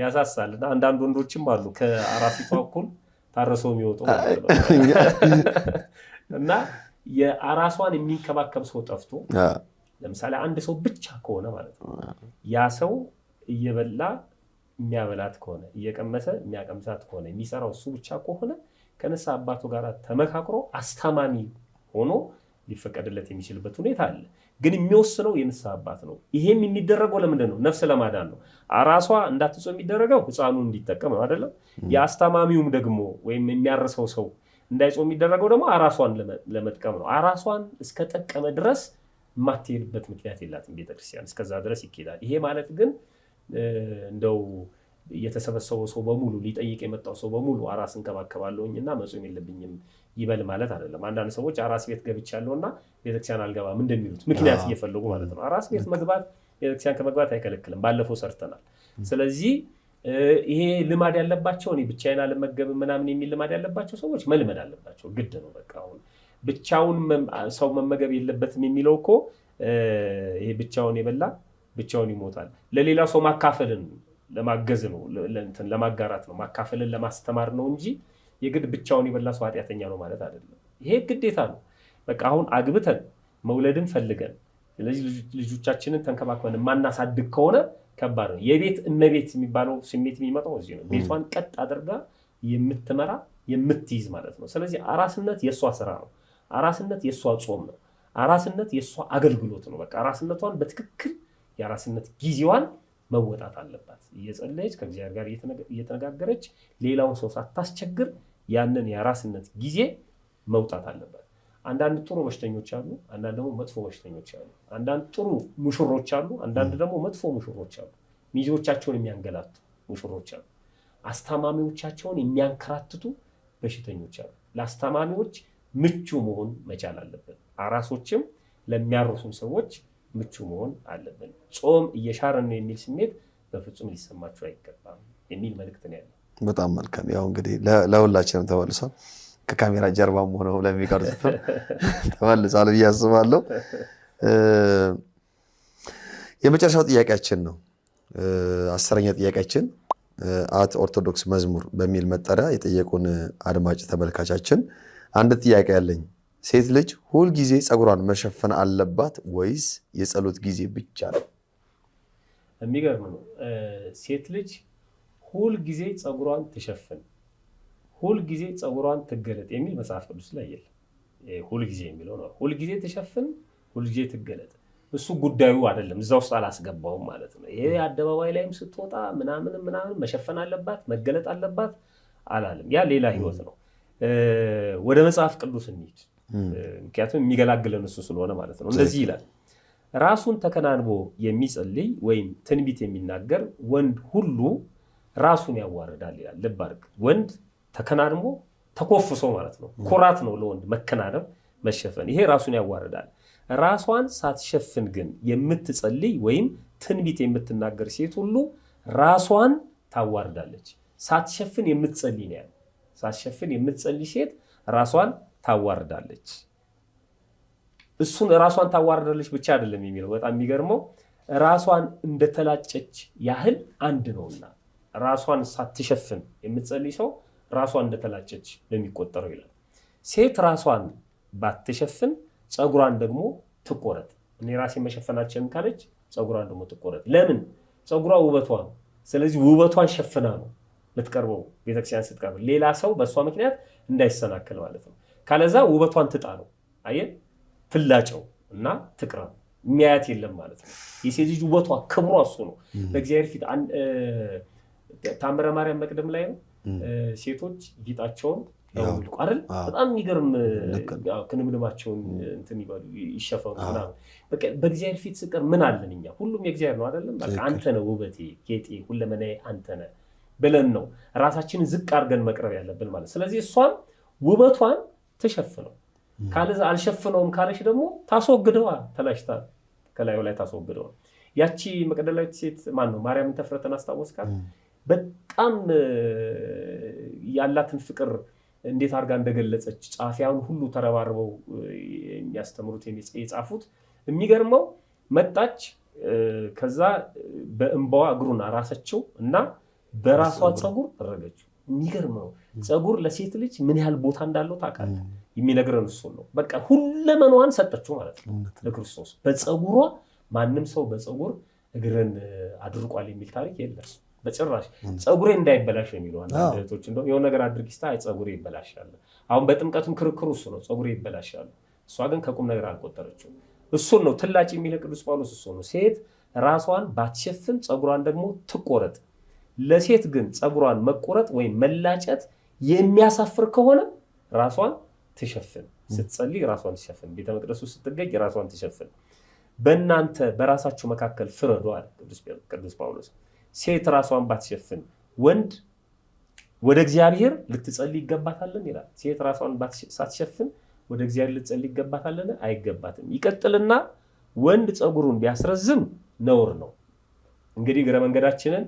ያሳሳል። እና አንዳንድ ወንዶችም አሉ ከአራሲቷ እኩል ታረሰው የሚወጡ ማለት ነው። እና የአራሷን የሚንከባከብ ሰው ጠፍቶ ለምሳሌ አንድ ሰው ብቻ ከሆነ ማለት ነው ያ ሰው እየበላ የሚያበላት ከሆነ እየቀመሰ የሚያቀምሳት ከሆነ የሚሰራው እሱ ብቻ ከሆነ ከንስሐ አባቱ ጋር ተመካክሮ አስታማሚ ሆኖ ሊፈቀድለት የሚችልበት ሁኔታ አለ። ግን የሚወስነው የንስሐ አባት ነው። ይሄም የሚደረገው ለምንድን ነው? ነፍስ ለማዳን ነው። አራሷ እንዳትጾም የሚደረገው ህፃኑ እንዲጠቀም ነው አይደለም? የአስታማሚውም ደግሞ ወይም የሚያርሰው ሰው እንዳይጾም የሚደረገው ደግሞ አራሷን ለመጥቀም ነው። አራሷን እስከጠቀመ ድረስ የማትሄድበት ምክንያት የላትም ቤተክርስቲያን፣ እስከዛ ድረስ ይኬዳል። ይሄ ማለት ግን እንደው የተሰበሰበው ሰው በሙሉ ሊጠይቅ የመጣው ሰው በሙሉ አራስ እንከባከባለሁኝና መጾም የለብኝም ይበል ማለት አይደለም። አንዳንድ ሰዎች አራስ ቤት ገብቻለሁና ቤተክርስቲያን አልገባም እንደሚሉት ምክንያት እየፈለጉ ማለት ነው። አራስ ቤት መግባት ቤተክርስቲያን ከመግባት አይከለክልም፣ ባለፈው ሰርተናል። ስለዚህ ይሄ ልማድ ያለባቸው እኔ ብቻዬን አልመገብም ምናምን የሚል ልማድ ያለባቸው ሰዎች መልመድ አለባቸው፣ ግድ ነው። በቃ አሁን ብቻውን ሰው መመገብ የለበትም የሚለው እኮ ይሄ ብቻውን የበላ ብቻውን ይሞታል። ለሌላ ሰው ማካፈልን ለማገዝ ነው፣ ለማጋራት ነው፣ ማካፈልን ለማስተማር ነው እንጂ የግድ ብቻውን የበላ ሰው ኃጢአተኛ ነው ማለት አይደለም። ይሄ ግዴታ ነው። በቃ አሁን አግብተን መውለድን ፈልገን ስለዚህ ልጆቻችንን ተንከባክበን ማናሳድግ ከሆነ ከባድ ነው። የቤት እመቤት የሚባለው ስሜት የሚመጣው እዚህ ነው። ቤቷን ቀጥ አድርጋ የምትመራ የምትይዝ ማለት ነው። ስለዚህ አራስነት የሷ ስራ ነው። አራስነት የሷ ጾም ነው። አራስነት የሷ አገልግሎት ነው። በቃ አራስነቷን በትክክል የአራስነት ጊዜዋን መወጣት አለባት። እየጸለየች ከእግዚአብሔር ጋር እየተነጋገረች ሌላውን ሰው ሳታስቸግር ያንን የአራስነት ጊዜ መውጣት አለባት። አንዳንድ ጥሩ በሽተኞች አሉ፣ አንዳንድ ደግሞ መጥፎ በሽተኞች አሉ። አንዳንድ ጥሩ ሙሽሮች አሉ፣ አንዳንድ ደግሞ መጥፎ ሙሽሮች አሉ። ሚዜዎቻቸውን የሚያንገላቱ ሙሽሮች አሉ። አስታማሚዎቻቸውን የሚያንከራትቱ በሽተኞች አሉ። ለአስታማሚዎች ምቹ መሆን መቻል አለብን። አራሶችም ለሚያርሱን ሰዎች ምቹ መሆን አለብን። ጾም እየሻረን ነው የሚል ስሜት በፍጹም ሊሰማቸው አይገባም የሚል መልእክት ነው ያለው። በጣም መልካም። ያው እንግዲህ ለሁላችንም ተመልሷል። ከካሜራ ጀርባም ሆነው ለሚቀርጹት ተመልሷል ብዬ አስባለሁ። የመጨረሻው ጥያቄያችን ነው። 10ኛ ጥያቄያችን አት ኦርቶዶክስ መዝሙር በሚል መጠሪያ የጠየቁን አድማጭ ተመልካቻችን አንድ ጥያቄ ያለኝ፣ ሴት ልጅ ሁል ጊዜ ጸጉሯን መሸፈን አለባት ወይስ የጸሎት ጊዜ ብቻ ነው? የሚገርም ነው። ሴት ልጅ ሁል ጊዜ ጸጉሯን ትሸፍን፣ ሁል ጊዜ ጸጉሯን ትገለጥ የሚል መጽሐፍ ቅዱስ ላይ የለም። ሁል ጊዜ የሚለው ነው። ሁል ጊዜ ትሸፍን፣ ሁል ጊዜ ትገለጥ፣ እሱ ጉዳዩ አይደለም። እዛ ውስጥ አላስገባውም ማለት ነው። ይሄ አደባባይ ላይም ስትወጣ ምናምን መሸፈን አለባት መገለጥ አለባት አላለም። ያ ሌላ ህይወት ነው። ወደ መጽሐፍ ቅዱስ እንሂድ፣ ምክንያቱም የሚገላግለን እሱ ስለሆነ ማለት ነው። እንደዚህ ይላል፣ ራሱን ተከናንቦ የሚጸልይ ወይም ትንቢት የሚናገር ወንድ ሁሉ ራሱን ያዋርዳል ይላል። ልብ አድርግ፣ ወንድ ተከናንቦ ተኮፍሶ ማለት ነው። ኩራት ነው ለወንድ መከናነብ መሸፈን። ይሄ ራሱን ያዋርዳል። ራሷን ሳትሸፍን ግን የምትጸልይ ወይም ትንቢት የምትናገር ሴት ሁሉ ራሷን ታዋርዳለች። ሳትሸፍን የምትጸልይ ነው ያለው። ሳትሸፍን የምትጸልይ ሴት ራሷን ታዋርዳለች። እሱን ራሷን ታዋርዳለች ብቻ አይደለም የሚለው፣ በጣም የሚገርመው ራሷን እንደተላጨች ያህል አንድ ነውና ራሷን ሳትሸፍን የምትጸልይ ሰው ራሷን እንደተላጨች ለሚቆጠረው ይላል። ሴት ራሷን ባትሸፍን ፀጉሯን ደግሞ ትቆረጥ እኔ ራሴ መሸፈናችን ካለች ፀጉሯን ደግሞ ትቆረጥ ለምን ፀጉሯ ውበቷ ነው ስለዚህ ውበቷን ሸፍና ነው ልትቀርበው ቤተክርስቲያን ስትቀርብ ሌላ ሰው በሷ ምክንያት እንዳይሰናከል ማለት ነው ካለዛ ውበቷን ትጣ ነው አየ ፍላጨው እና ትቅረብ የሚያያት የለም ማለት ነው የሴት ልጅ ውበቷ ክብሯ እሱ ነው በእግዚአብሔር ፊት ታምረ ማርያም መቅደም ላይ ነው ሴቶች ፊታቸውን ያውልቁ አይደል በጣም የሚገርም ክንምልማቸውን እንትን ይባሉ ይሸፈኑና በቃ በእግዚአብሔር ፊት ስቀር ምን አለንኛ ሁሉም የእግዚአብሔር ነው አይደለም በቃ አንተ ነው ውበቴ ጌጤ ሁለመናዬ አንተ ነህ ብለን ነው ራሳችንን ዝቅ አድርገን መቅረብ ያለብን ማለት ስለዚህ እሷን ውበቷን ተሸፍነው ካለዛ አልሸፍነውም ካለሽ ደግሞ ታስወግደዋ ተላሽታ ከላዩ ላይ ታስወግደዋ ያቺ መቅደላዊት ሴት ማን ነው ማርያምን ተፍረተን አስታወስካት በጣም ያላትን ፍቅር እንዴት አርጋ እንደገለጸች ጻፊያን ሁሉ ተረባርበው የሚያስተምሩት የጻፉት የሚገርመው መጣች ከዛ በእንባዋ እግሩን አራሰችው እና በራሷ ፀጉር ረገችው የሚገርመው ፀጉር ለሴት ልጅ ምን ያህል ቦታ እንዳለው ታውቃለህ የሚነግረን እሱ ነው በቃ ሁለመናዋን ሰጠችው ማለት ነው ለክርስቶስ በፀጉሯ ማንንም ሰው በፀጉር እግርን አድርቋል የሚል ታሪክ የለም በጭራሽ ፀጉሬ እንዳይበላሽ የሚለው አንዳንድ እህቶች እንደው የሆነ ነገር አድርጊስታ አይ ፀጉሬ ይበላሻል አሁን በጥምቀቱም ክርክሩ እሱ ነው ፀጉሬ ይበላሻል እሷ ግን ከቁም ነገር አልቆጠረችው እሱ ነው ትላጭ የሚል ቅዱስ ጳውሎስ እሱ ነው ሴት ራሷን ባትሸፍን ፀጉሯን ደግሞ ትቆረጥ ለሴት ግን ፀጉሯን መቆረጥ ወይ መላጨት የሚያሳፍር ከሆነ ራሷን ትሸፍን ስትጸልይ ራሷን ትሸፍን ቤተ መቅደሱ ስትገኝ ራሷን ትሸፍን በእናንተ በራሳችሁ መካከል ፍረዱ አለ ቅዱስ ጳውሎስ ሴት ራሷን ባትሸፍን ወንድ ወደ እግዚአብሔር ልትጸልይ ይገባታልን ይላል ሴት ራሷን ሳትሸፍን ወደ እግዚአብሔር ልትጸልይ ይገባታልን አይገባትም ይቀጥልና ወንድ ፀጉሩን ቢያስረዝም ነውር ነው እንግዲህ ግረ መንገዳችንን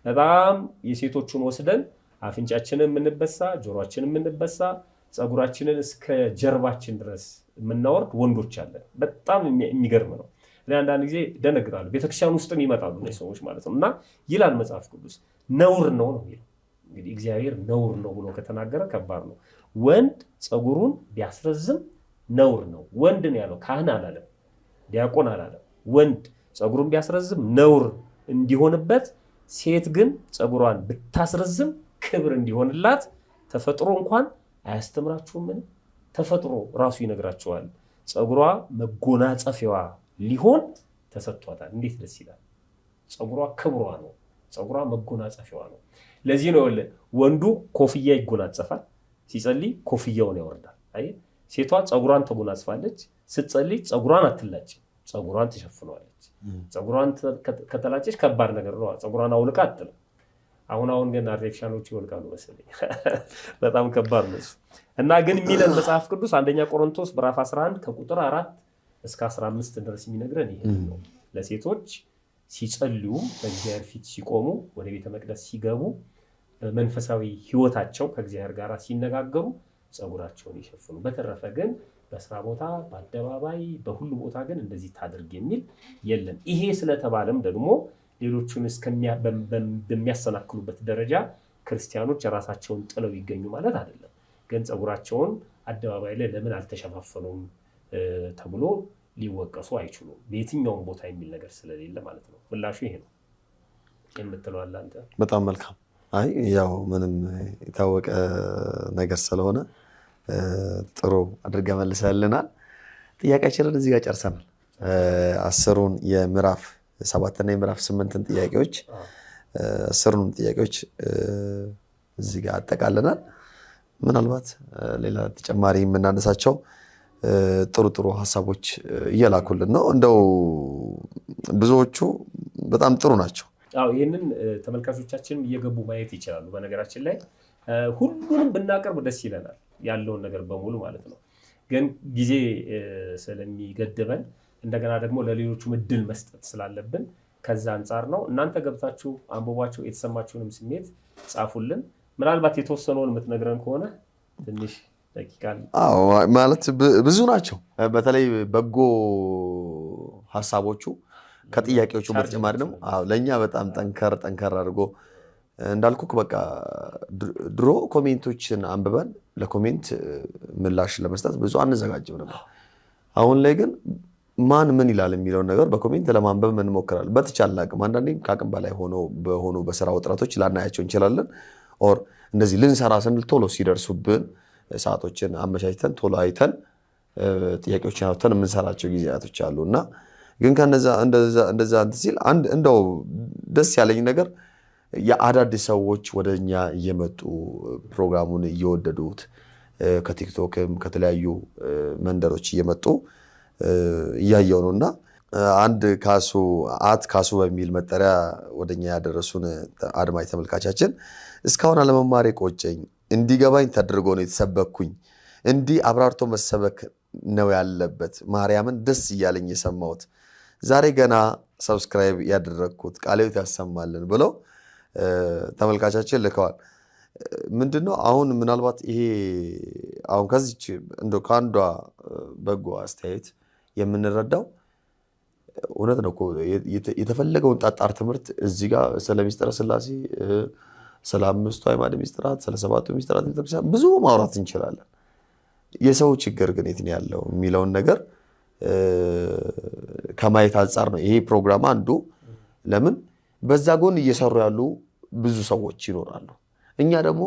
በጣም የሴቶቹን ወስደን አፍንጫችንን ምንበሳ ጆሮአችንን ምንበሳ ፀጉራችንን እስከ ጀርባችን ድረስ ምናወርድ ወንዶች አለን በጣም የሚገርም ነው ለአንዳንድ ጊዜ ደነግጣሉ ቤተክርስቲያን ውስጥም ይመጣሉ ነው ሰዎች ማለት ነውና ይላል መጽሐፍ ቅዱስ ነውር ነው የሚለው እንግዲህ እግዚአብሔር ነውር ነው ብሎ ከተናገረ ከባድ ነው ወንድ ፀጉሩን ቢያስረዝም ነውር ነው ወንድ ነው ያለው ካህን አላለም ዲያቆን አላለም ወንድ ፀጉሩን ቢያስረዝም ነውር እንዲሆንበት ሴት ግን ፀጉሯን ብታስረዝም ክብር እንዲሆንላት ተፈጥሮ እንኳን አያስተምራችሁም ተፈጥሮ ራሱ ይነግራቸዋል ፀጉሯ መጎናጸፊያዋ ሊሆን ተሰጥቷታል እንዴት ደስ ይላል ፀጉሯ ክብሯ ነው ፀጉሯ መጎናጸፊያዋ ነው ለዚህ ነው ወንዱ ኮፍያ ይጎናጸፋል ሲጸልይ ኮፍያውን ያወርዳል አይ ሴቷ ፀጉሯን ተጎናጽፋለች ስትጸልይ ፀጉሯን አትላጭ ፀጉሯን ተሸፍኗለች ፀጉሯን ከተላጨች ከባድ ነገር ነው ፀጉሯን አውልቃ አጥል አሁን ግን አርቲፊሻሎች ይወልቃሉ መሰለኝ በጣም ከባድ ነው እና ግን ሚለን መጽሐፍ ቅዱስ አንደኛ ቆሮንቶስ ምዕራፍ 11 ከቁጥር 4 እስከ 15 ድረስ የሚነግረን ይሄ ነው ለሴቶች ሲጸልዩ በእግዚአብሔር ፊት ሲቆሙ ወደ ቤተ መቅደስ ሲገቡ በመንፈሳዊ ህይወታቸው ከእግዚአብሔር ጋር ሲነጋገሩ ፀጉራቸውን ይሸፍኑ በተረፈ ግን በስራ ቦታ በአደባባይ በሁሉ ቦታ ግን እንደዚህ ታድርግ የሚል የለም ይሄ ስለተባለም ደግሞ ሌሎቹን በሚያሰናክሉበት ደረጃ ክርስቲያኖች ራሳቸውን ጥለው ይገኙ ማለት አይደለም ግን ፀጉራቸውን አደባባይ ላይ ለምን አልተሸፋፈኑም ተብሎ ሊወቀሱ አይችሉም በየትኛውም ቦታ የሚል ነገር ስለሌለ ማለት ነው ምላሹ ይሄ ነው የምትለው አለ አንተ በጣም መልካም አይ ያው ምንም የታወቀ ነገር ስለሆነ ጥሩ አድርገህ መልሰልናል ጥያቄያችንን እዚህ ጋር ጨርሰናል 10ሩን የምዕራፍ 7 እና የምዕራፍ 8ን ጥያቄዎች 10ሩን ጥያቄዎች እዚህ ጋር አጠቃለናል ምናልባት ሌላ ተጨማሪ የምናነሳቸው ጥሩ ሐሳቦች እየላኩልን ነው እንደው ብዙዎቹ በጣም ጥሩ ናቸው አው ይሄንን ተመልካቾቻችንም እየገቡ ማየት ይችላሉ በነገራችን ላይ ሁሉንም ብናቀርብ ደስ ይለናል ያለውን ነገር በሙሉ ማለት ነው ግን ጊዜ ስለሚገድበን እንደገና ደግሞ ለሌሎቹ እድል መስጠት ስላለብን ከዛ አንፃር ነው እናንተ ገብታችሁ አንብቧቸው የተሰማችሁንም ስሜት ጻፉልን ምናልባት የተወሰነውን የምትነግረን ከሆነ ትንሽ ደቂቃን ማለት ብዙ ናቸው በተለይ በጎ ሐሳቦቹ ከጥያቄዎቹ በተጨማሪ ነው ለኛ በጣም ጠንከር አድርጎ እንዳልኩክ በቃ ድሮ ኮሜንቶችን አንብበን ለኮሜንት ምላሽ ለመስጠት ብዙ አንዘጋጅም ነበር አሁን ላይ ግን ማን ምን ይላል የሚለው ነገር በኮሜንት ለማንበብ እንሞክራለን በተቻለ አቅም አንዳንዴ ከአቅም በላይ ሆኖ በስራ ውጥረቶች ላናያቸው እንችላለን ኦር እንደዚህ ልንሰራ ስንል ቶሎ ሲደርሱብን ሰዓቶችን አመቻችተን ቶሎ አይተን ጥያቄዎችን አውጥተን የምንሰራቸው ጊዜያቶች አሉና ግን ከነዛ እንደዛ ሲል አንድ እንደው ደስ ያለኝ ነገር የአዳዲስ ሰዎች ወደኛ እየመጡ ፕሮግራሙን እየወደዱት ከቲክቶክም ከተለያዩ መንደሮች እየመጡ እያየው ነውና አንድ ካሱ በሚል መጠሪያ ወደኛ ያደረሱን አድማጭ ተመልካቻችን እስካሁን አለመማሬ ቆጨኝ እንዲገባኝ ተደርጎ ነው የተሰበኩኝ እንዲህ አብራርቶ መሰበክ ነው ያለበት ማርያምን ደስ እያለኝ የሰማሁት ዛሬ ገና ሰብስክራይብ ያደረኩት ቃሌው ያሰማልን ብለው ተመልካቻችን ልከዋል ምንድነው አሁን ምናልባት ይሄ አሁን ከዚች እንደው ካንዷ በጎ አስተያየት የምንረዳው እውነት ነው የተፈለገውን ጣጣር ትምህርት እዚህ ጋር ስለ ሚስጥረ ስላሴ ስለ አምስቱ አዕማደ ሚስጥራት ስለ ሰባቱ ሚስጥራት ቤተክርስቲያን ብዙ ማውራት እንችላለን የሰው ችግር ግን የት ነው ያለው የሚለውን ነገር ከማየት አንፃር ነው ይሄ ፕሮግራም አንዱ ለምን በዛ ጎን እየሰሩ ያሉ ብዙ ሰዎች ይኖራሉ እኛ ደግሞ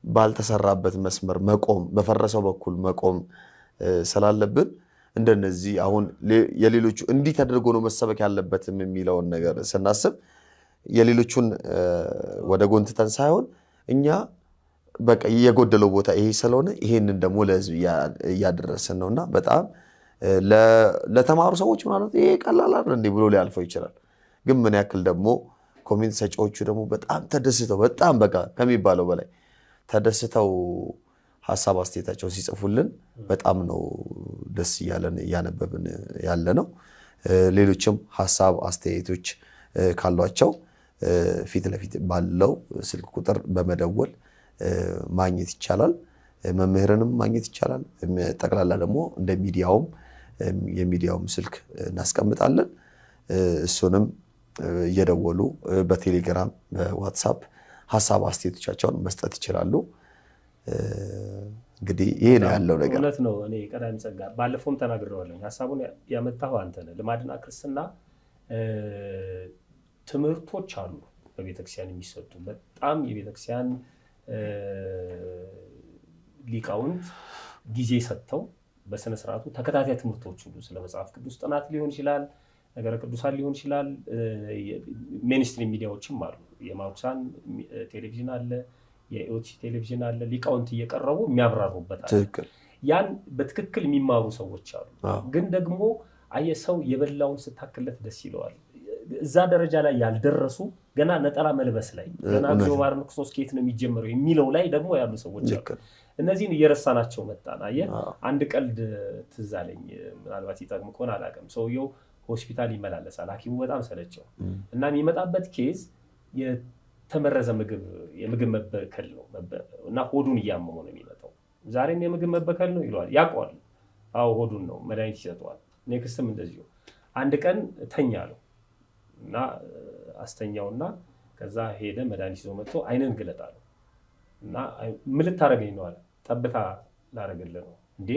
ባልተሰራበት መስመር መቆም በፈረሰው በኩል መቆም ስላለብን እንደነዚህ አሁን የሌሎቹ እንዲህ ተደርጎ ነው መሰበክ ያለበትም የሚለውን ነገር ስናስብ የሌሎቹን ወደ ጎንተን ሳይሆን እኛ በቃ የጎደለው ቦታ ይሄ ስለሆነ ይሄንን ደግሞ ለህዝብ ያደረሰን ነውና በጣም ለተማሩ ሰዎች ማለት ይሄ ቀላል አይደል እንዴ ብሎ ሊያልፈው ይችላል ግን ምን ያክል ደግሞ ኮሜንት ሰጪዎቹ ደግሞ በጣም ተደስተው በጣም በቃ ከሚባለው በላይ ተደስተው ሐሳብ አስተያየታቸው ሲጽፉልን በጣም ነው ደስ ይያለን ያነበብን ያለ ነው ሌሎችም ሐሳብ አስተያየቶች ካሏቸው ፊት ለፊት ባለው ስልክ ቁጥር በመደወል ማግኘት ይቻላል መምህርንም ማግኘት ይቻላል ጠቅላላ ደግሞ እንደ የሚዲያውም ስልክ እናስቀምጣለን እሱንም እየደወሉ በቴሌግራም በዋትስአፕ ሐሳብ አስተያየቶቻቸውን መስጠት ይችላሉ እንግዲህ ይሄ ነው ያለው ነገር እውነት ነው እኔ ቀዳሚ ጸጋ ባለፈውም ተናግሬዋለሁ ሐሳቡን ያመጣው አንተ ነህ ልማድና ክርስትና ትምህርቶች አሉ በቤተክርስቲያን የሚሰጡ በጣም የቤተክርስቲያን ሊቃውንት ጊዜ ሰጥተው በስነ ስርዓቱ ተከታታይ ትምህርቶች ሁሉ ስለ መጽሐፍ ቅዱስ ጥናት ሊሆን ይችላል ነገረ ቅዱሳን ሊሆን ይችላል ሜንስትሪም ሚዲያዎችም አሉ የማሩሳን ቴሌቪዥን አለ የኢኦቲ ቴሌቪዥን አለ ሊቃውንት እየቀረቡ የሚያብራሩበት አለ ያን በትክክል የሚማሩ ሰዎች አሉ ግን ደግሞ አየሰው የበላውን ስታክለት ደስ ይለዋል እዛ ደረጃ ላይ ያልደረሱ ገና ነጠላ መልበስ ላይ ገና ግሎባል ንክሶስ ከየት ነው የሚጀምረው የሚለው ላይ ደግሞ ያሉ ሰዎች አሉ እነዚህን እየረሳናቸው መጣና አንድ ቀልድ ትዛለኝ ምናልባት ይጠቅም ከሆነ አላቀም ሰውየው ሆስፒታል ይመላለሳል ሐኪሙ በጣም ሰለቸው እና የሚመጣበት ኬዝ የተመረዘ የምግብ መበከል ነው እና ሆዱን ያመመው ነው የሚመጣው ዛሬም የምግብ መበከል ነው ይሏል ያቋል አው ሆዱን ነው መድኃኒት ይሰጣል ኔክስትም እንደዚሁ አንድ ቀን ተኛለው እና አስተኛውና ከዛ ሄደ መድኃኒት ይዞ መጥቶ አይነን ግለጣለው እና ምን ልታረገኝ ነው አለ ጠብታ ላረግልህ ነው እንዴ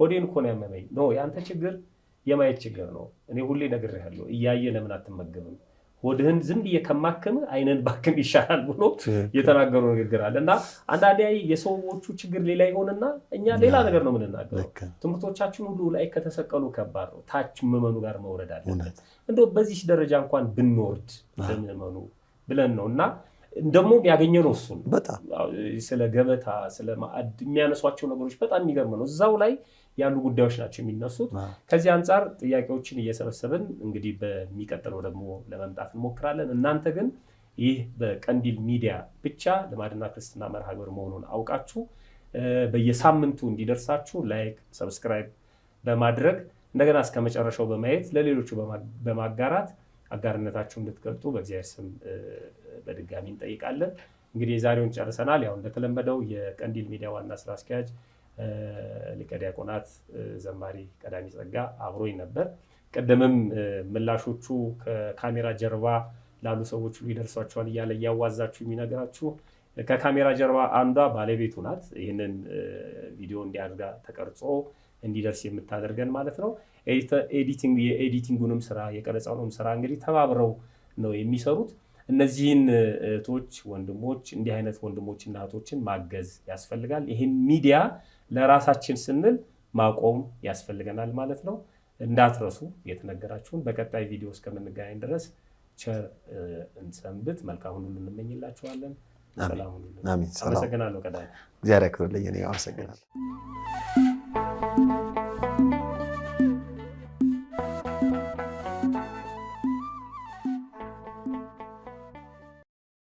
ሆዴን እኮ ነው ያመመኝ ነው ያንተ ችግር የማየት ችግር ነው እኔ ሁሌ ነግሬሃለሁ እያየ ለምን አትመገብም ሆድህን ዝም በየከማከም አይነን ባክም ይሻላል ብሎ የተናገሩ ንግግር አለና አንዳንዴ የሰዎቹ ችግር ሌላ ይሆንና እኛ ሌላ ነገር ነው ምንናገረው ትምህርቶቻችን ሁሉ ላይ ከተሰቀሉ ከባድ ነው ታች መመኑ ጋር መውረድ አለበት እንደው በዚህ ደረጃ እንኳን ብንወርድ ለመመኑ ብለን ነውና እንደሞ ያገኘነው እሱ በጣም ስለ ገበታ ስለ ማዕድ የሚያነሷቸው ነገሮች በጣም የሚገርም ነው እዛው ላይ ያሉ ጉዳዮች ናቸው የሚነሱት ከዚህ አንፃር ጥያቄዎችን እየሰበሰብን እንግዲህ በሚቀጥለው ደግሞ ለመምጣት እንሞክራለን እናንተ ግን ይህ በቀንዲል ሚዲያ ብቻ ልማድና ክርስትና መርሃ ግብር መሆኑን አውቃችሁ በየሳምንቱ እንዲደርሳችሁ ላይክ ሰብስክራይብ በማድረግ እንደገና እስከ መጨረሻው በማየት ለሌሎቹ በማጋራት አጋርነታችሁን እንድትገልጡ በእግዚአብሔር ስም በድጋሚ እንጠይቃለን እንግዲህ የዛሬውን ጨርሰናል ያው እንደተለመደው የቀንዲል ሚዲያ ዋና ስራ አስኪያጅ ሊቀ ዲያቆናት ዘማሪ ቀዳሚ ጸጋ አብሮኝ ነበር ቀደምም ምላሾቹ ከካሜራ ጀርባ ላሉ ሰዎች ሁሉ ይደርሷቸዋል እያለ ያዋዛችሁ የሚነግራችሁ ከካሜራ ጀርባ አንዷ ባለቤቱ ናት ይሄንን ቪዲዮ እንዲያድጋ ተቀርጾ እንዲደርስ የምታደርገን ማለት ነው። የኤዲቲንጉንም ስራ የቀረጻውንም ስራ እንግዲህ ተባብረው ነው የሚሰሩት። እነዚህን እህቶች ወንድሞች እንዲህ አይነት ወንድሞችና እህቶችን ማገዝ ያስፈልጋል። ይሄን ሚዲያ ለራሳችን ስንል ማቆም ያስፈልገናል ማለት ነው። እንዳትረሱ የተነገራችሁን። በቀጣይ ቪዲዮ እስከምንገናኝ ድረስ ቸር እንሰንብት። መልካሙን ሁሉ እንመኝላችኋለን። ሰላም ሁሉ። አሜን። አመሰግናለሁ። ቀዳይ እግዚአብሔር ያክብርልኝ። እኔ አመሰግናለሁ።